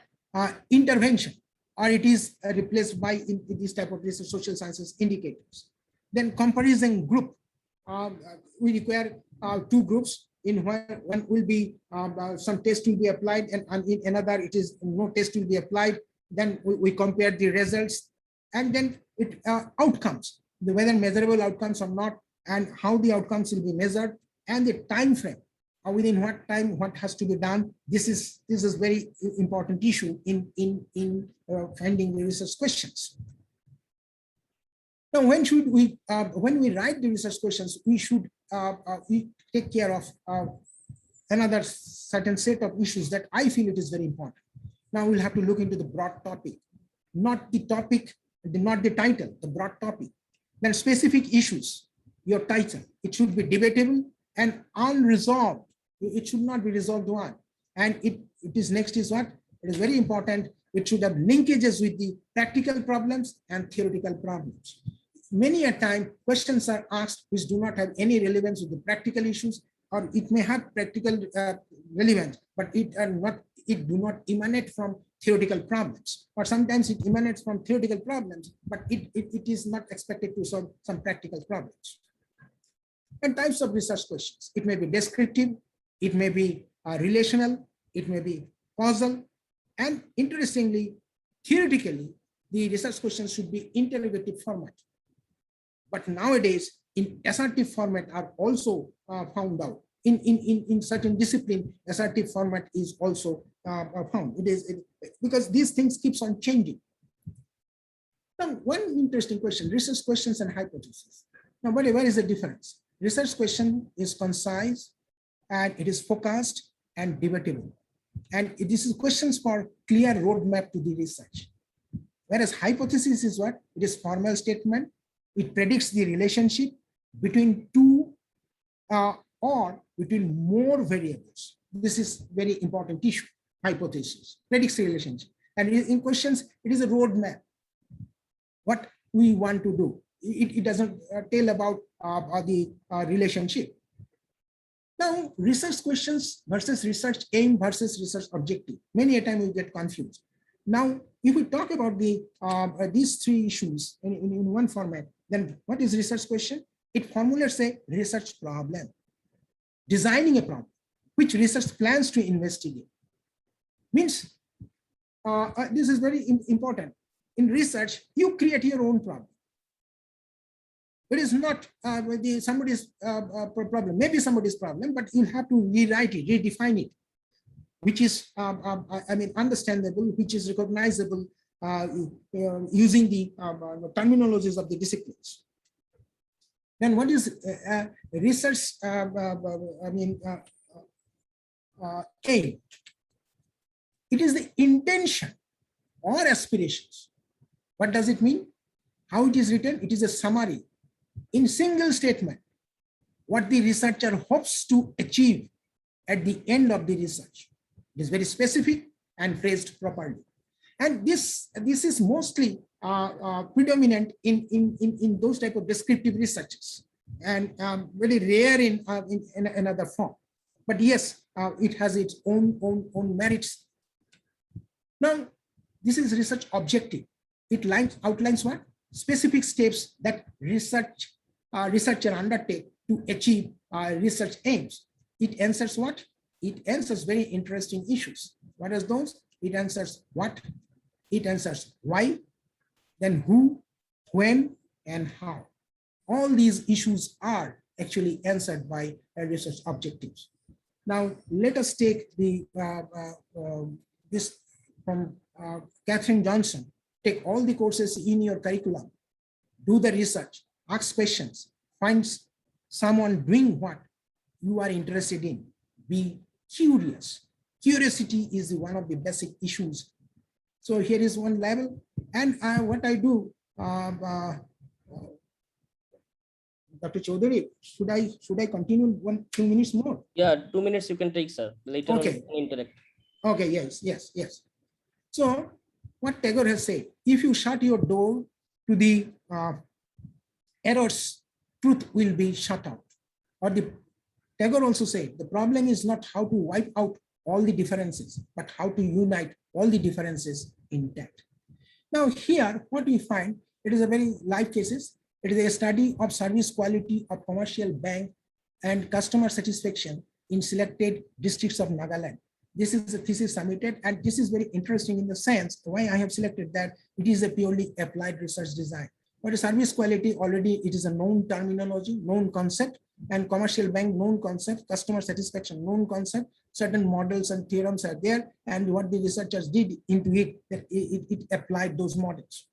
Intervention, or it is replaced by in this type of research, social sciences indicators. Then comparison group. We require two groups, in where one will be some test will be applied, and in another it is no test will be applied. Then we compare the results, and then it outcomes, whether measurable outcomes or not, and how the outcomes will be measured, and the time frame, or within what time what has to be done. This is very important issue in finding the research questions. Now, when we write the research questions, we should we take care of another certain set of issues that I feel it is very important. Now we'll have to look into the broad topic, not the topic, not the title, the broad topic. Then specific issues, your title, it should be debatable and unresolved. It should not be resolved one. And it is next is what? It is very important. It should have linkages with the practical problems and theoretical problems. Many a time questions are asked which do not have any relevance with the practical issues, or it may have practical relevance, but it do not emanate from theoretical problems, or sometimes it emanates from theoretical problems, but it is not expected to solve some practical problems. And types of research questions. It may be descriptive, it may be relational, it may be causal, and interestingly, theoretically, the research questions should be interrogative format. But nowadays, in assertive format are also found out. In certain discipline, assertive format is also found. Because these things keeps on changing. Now, one interesting question, research questions and hypotheses. Now, where is the difference? Research question is concise and it is focused and debatable. And this is questions for clear roadmap to the research. Whereas hypothesis is what? It is formal statement. It predicts the relationship between two or between more variables. This is very important issue, hypothesis, predicts the relationship. And in questions, it is a roadmap, what we want to do. It doesn't tell about the relationship. Now, research questions versus research aim versus research objective. Many a time we get confused. Now, if we talk about these three issues in one format, then what is research question? It formulates a research problem, designing a problem, which research plans to investigate. Means, this is very important. In research, you create your own problem. It is not somebody's problem, maybe somebody's problem, but you have to rewrite it, redefine it, which is, understandable, which is recognizable using the terminologies of the disciplines. Then what is research aim? It is the intention or aspirations. What does it mean? How it is written? It is a summary in single statement, what the researcher hopes to achieve at the end of the research. It is very specific and phrased properly. And this is mostly predominant in those type of descriptive researches, and very rare in another form. But yes, it has its own merits. Now, this is research objective. It outlines what? Specific steps that researcher undertake to achieve research aims. It answers what? It answers very interesting issues. What are those? It answers what? It answers why, then who, when, and how. All these issues are actually answered by research objectives. Now, let us take this from Catherine Johnson. Take all the courses in your curriculum, do the research, ask questions, find someone doing what you are interested in. Be curious. Curiosity is one of the basic issues. So here is one level. And what I do, Dr. Chaudhary, should I continue 2 minutes more? Yeah, 2 minutes you can take, sir. Later on, you can interact. Okay, yes. So what Tagore has said, if you shut your door to the errors, truth will be shut out. Or Tagore also said, the problem is not how to wipe out all the differences, but how to unite all the differences intact. Now here, what we find, it is a very live cases. It is a study of service quality of commercial bank and customer satisfaction in selected districts of Nagaland. This is a thesis submitted, and this is very interesting in the sense why I have selected that it is a purely applied research design. But a service quality already, it is a known terminology, known concept, and commercial bank known concept, customer satisfaction known concept, certain models and theorems are there, and what the researchers did into it, that it applied those models.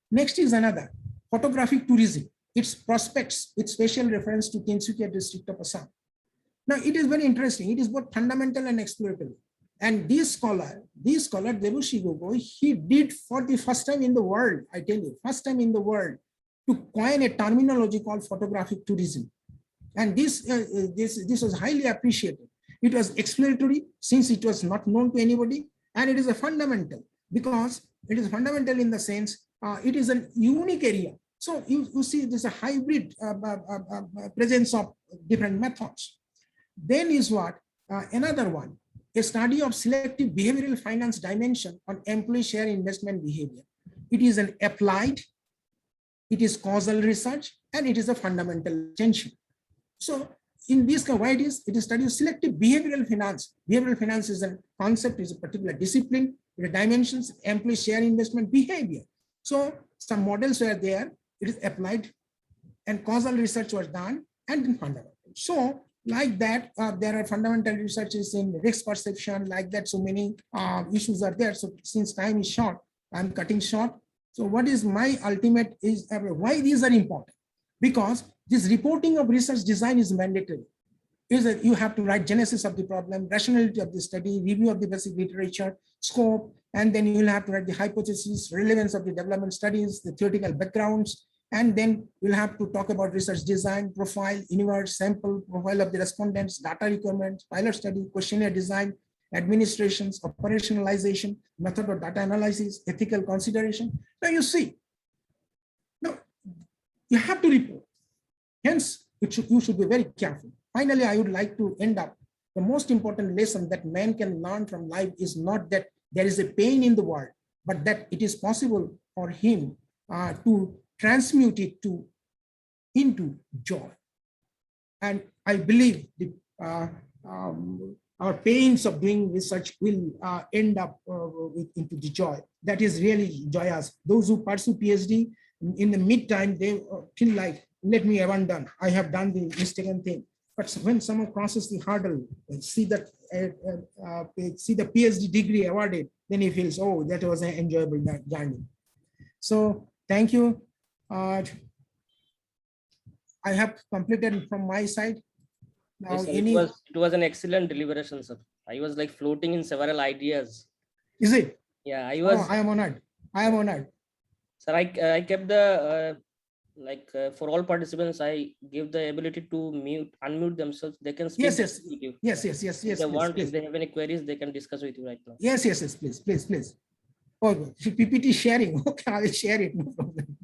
Next is another, photographic tourism, its prospects with special reference to Tinsukia district of Assam. Now, it is very interesting. It is both fundamental and exploratory. And this scholar, Debushi Gogoi, he did for the first time in the world, I tell you, first time in the world, to coin a terminology called photographic tourism. And this was highly appreciated. It was exploratory since it was not known to anybody, and it is a fundamental because it is fundamental in the sense it is a unique area. So you see there's a hybrid presence of different methods. Then is what another one, a study of selective behavioral finance dimension on employee share investment behavior. It is an applied, it is causal research, and it is a fundamental extension. So in this, why it is studies selective behavioral finance. Behavioral finance is a concept, is a particular discipline, the dimensions, employee share investment behavior. So some models were there, it is applied and causal research was done and then fundamental. So like that, there are fundamental researches in risk perception, like that. So many issues are there. So since time is short, I'm cutting short. So what is my ultimate is why these are important? Because this reporting of research design is mandatory. Is that you have to write genesis of the problem, rationality of the study, review of the basic literature, scope, and then you will have to write the hypothesis, relevance of the development studies, the theoretical backgrounds, and then we'll have to talk about research design, profile, universe, sample, profile of the respondents, data requirements, pilot study, questionnaire design, administrations, operationalization, method of data analysis, ethical consideration. Now you see, now you have to report. Hence, you should be very careful. Finally, I would like to end up. The most important lesson that man can learn from life is not that there is a pain in the world, but that it is possible for him to transmute it into joy. And I believe our pains of doing research will end up into the joy. That is really joyous. Those who pursue PhD, in the meantime, they feel like, let me abandon. I have done the mistaken thing. But when someone crosses the hurdle, see the PhD degree awarded, then he feels, oh, that was an enjoyable journey. So thank you. I have completed from my side. Now, Yes, sir, it was an excellent deliberation, sir. I was like floating in several ideas. Is it? Yeah, I was. Oh, I am honored. I am honored. Sir, I kept the for all participants, I give the ability to unmute themselves. They can speak. Yes, yes, with you. yes. If they Please, want, please. if they have any queries, they can discuss with you right now. Yes, please. Oh, PPT sharing. Okay, I will share it. No problem.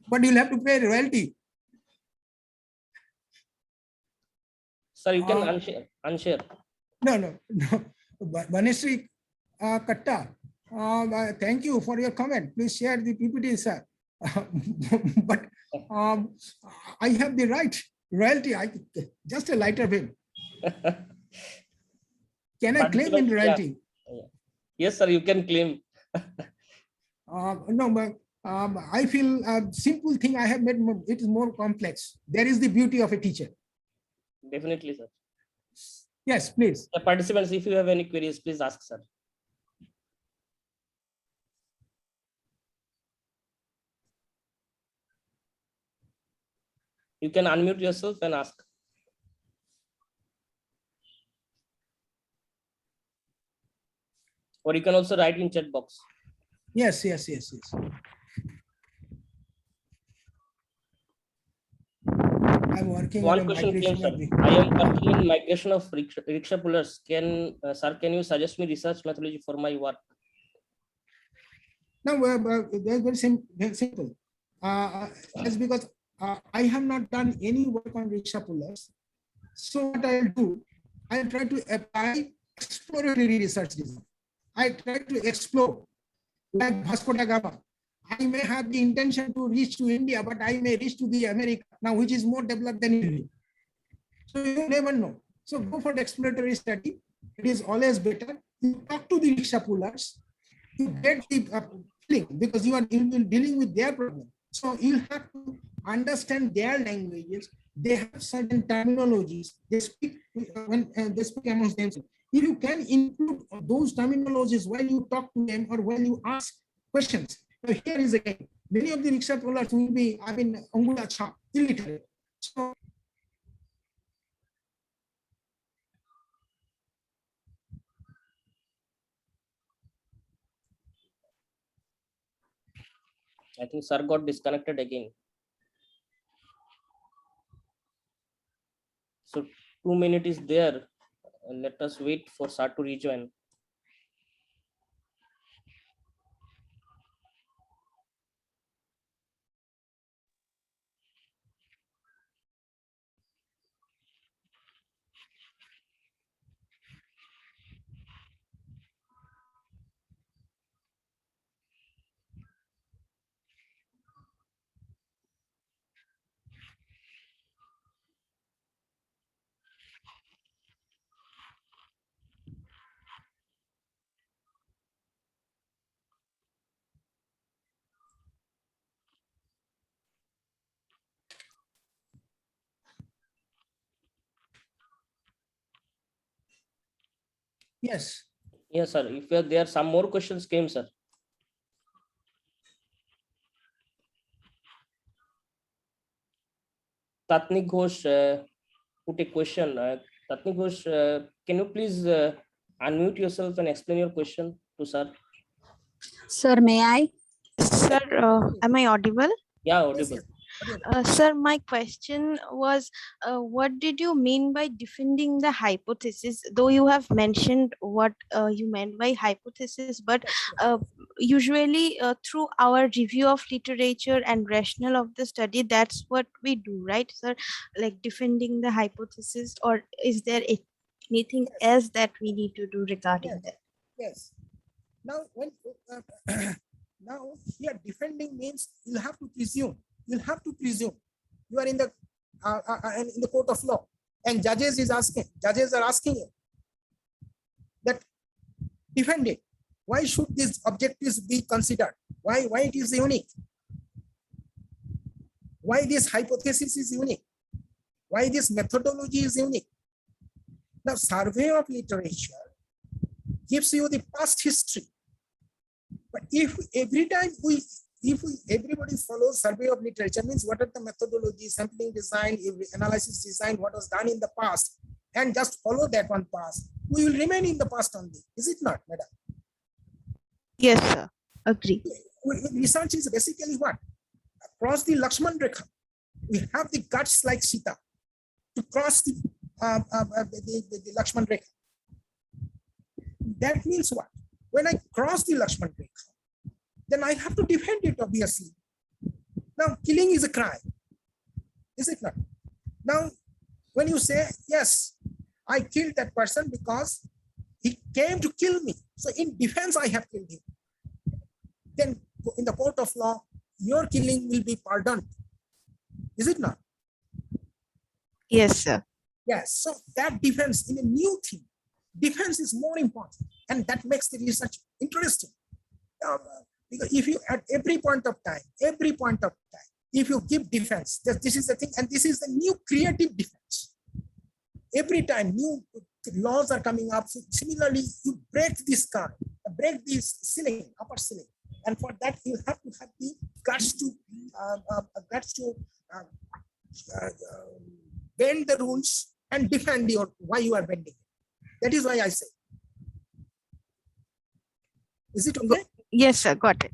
But you'll have to pay royalty. Sir, you can unshare. No. Vaneshri Katta, thank you for your comment. Please share the PPT, sir. But I have the right royalty. Just a lighter bill. Can I claim in royalty? Yeah. Yes, sir, you can claim. No, but I feel a simple thing I have made it is more complex. There is the beauty of a teacher. Definitely, sir. Yes, please. The participants, if you have any queries, please ask, sir. You can unmute yourself and ask. Or you can also write in chat box. Yes. I'm working on One a question came, migration sir. of the. I am working in migration of rickshaw pullers. Sir, can you suggest me research methodology for my work? No, they're very simple. That's because I have not done any work on rickshaw pullers. So what I'll do, I'll try to apply exploratory research design. I try to explore, like Vasco da Gama. I may have the intention to reach to India, but I may reach to the America now, which is more developed than India. So you never know. So go for the exploratory study. It is always better. You talk to the rickshaw pullers. You get the feeling because you are dealing with their problem. So you have to understand their languages. They have certain terminologies. They speak when they speak amongst themselves. If you can include those terminologies while you talk to them or while you ask questions. So here is again, many of the rickshaw pullers will be, Angula Cha, illiterate. So I think sir got disconnected again. So 2 minutes is there. Let us wait for sir to rejoin. Yes. Yes, sir. If there are some more questions came, sir. Tatnik Ghosh put a question. Tatnik Ghosh, can you please unmute yourself and explain your question to sir? Sir, may I? Sir, am I audible? Yeah, Yes, audible. yes. Sir, my question was, what did you mean by defending the hypothesis? Though you have mentioned what you meant by hypothesis, but usually through our review of literature and rationale of the study, that's what we do, right, sir? Like defending the hypothesis, or is there anything else that we need to do regarding Yes. that? Yes. Now, when now here defending means you'll have to presume. You'll have to presume. You are in the court of law, and judges are asking you that defend it. Why should these objectives be considered? Why it is unique? Why this hypothesis is unique? Why this methodology is unique? The survey of literature gives you the past history. But if every time everybody follows survey of literature, means what are the methodology, sampling design, analysis design, what was done in the past, and just follow that one past, we will remain in the past only. Is it not, madam? Yes, sir. Agree. Research is basically what? Across the Lakshman Rekha, we have the guts like Sita to cross the Lakshman Rekha. That means what? When I cross the Lakshman Rekha, then I have to defend it, obviously. Now, killing is a crime. Is it not? Now, when you say, yes, I killed that person because he came to kill me, so in defense, I have killed him. Then in the court of law, your killing will be pardoned. Is it not? Yes, sir. Yes. So that defense in a new thing, defense is more important, and that makes the research interesting. Because if you at every point of time, if you give defense, this is the thing, and this is the new creative defense. Every time new laws are coming up, so similarly, you break this car, break this ceiling, upper ceiling, and for that you have to have the guts to bend the rules and defend why you are bending. That is why I say. Is it okay? Yes, sir. Got it.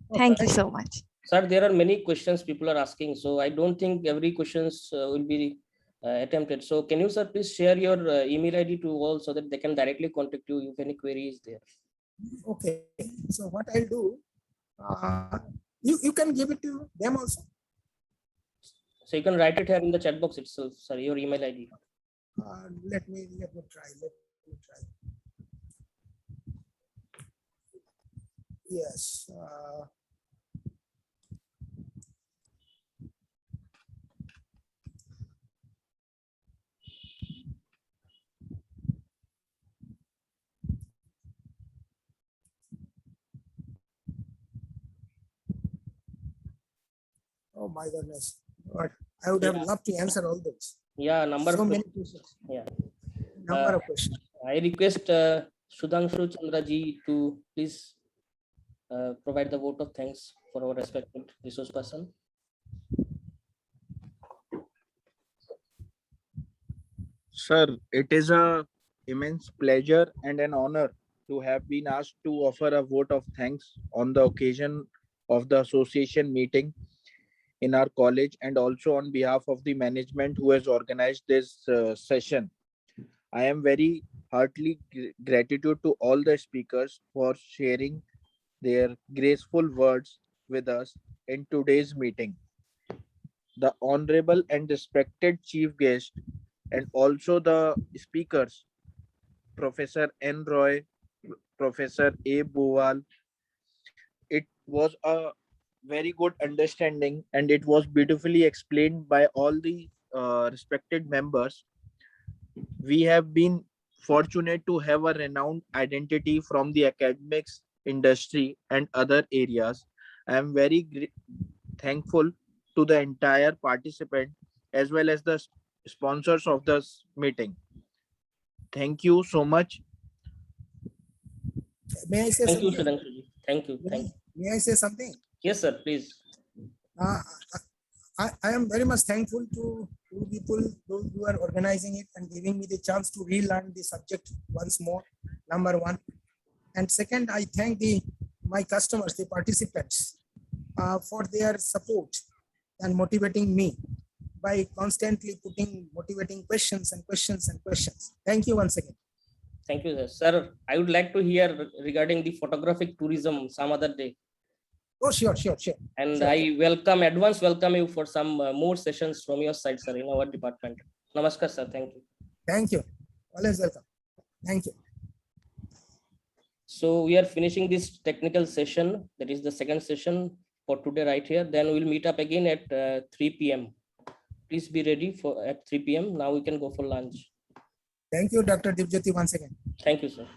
Okay. Thank you so much. Sir, there are many questions people are asking, so I don't think every questions will be attempted. So can you, sir, please share your email ID to all so that they can directly contact you if any query is there. Okay. So what I'll do, you can give it to them also. So you can write it here in the chat box itself, sir, your email ID. Let me try. Yes. Oh my goodness. But I would have loved to answer all those. Yeah, number So of many questions. questions. Yeah. Number of questions. I request Sudhanshu Chandra ji to please provide the vote of thanks for our respected resource person. Sir, it is a immense pleasure and an honor to have been asked to offer a vote of thanks on the occasion of the association meeting in our college, and also on behalf of the management who has organized this session. I am very heartily gratitude to all the speakers for sharing their graceful words with us in today's meeting. The honorable and respected chief guest and also the speakers, Professor N. Roy, Professor A. Bhowal. It was a very good understanding, and it was beautifully explained by all the respected members. We have been fortunate to have a renowned identity from the academics, industry, and other areas. I am very thankful to the entire participant as well as the sponsors of this meeting. Thank you so much. may I say Thank you, something? Sudhanshu ji. Thank you. Thank you. May I say something? Yes, sir, please. Uh, I am very much thankful to people those who are organizing it and giving me the chance to relearn the subject once more, number one. And second, I thank my customers, the participants, for their support and motivating me by constantly putting motivating questions and questions and questions. Thank you once again. Thank you, sir. Sir, I would like to hear regarding the photographic tourism some other day. Oh, sure. And Sure. I advance welcome you for some more sessions from your side, sir, in our department. Namaskar, sir. Thank you. Thank you. Always welcome. Thank you. So we are finishing this technical session. That is the second session for today right here. Then we'll meet up again at 3 p.m. Please be ready for at 3 p.m. Now we can go for lunch. Thank you, Dr. Dipjyoti, once again. Thank you, sir.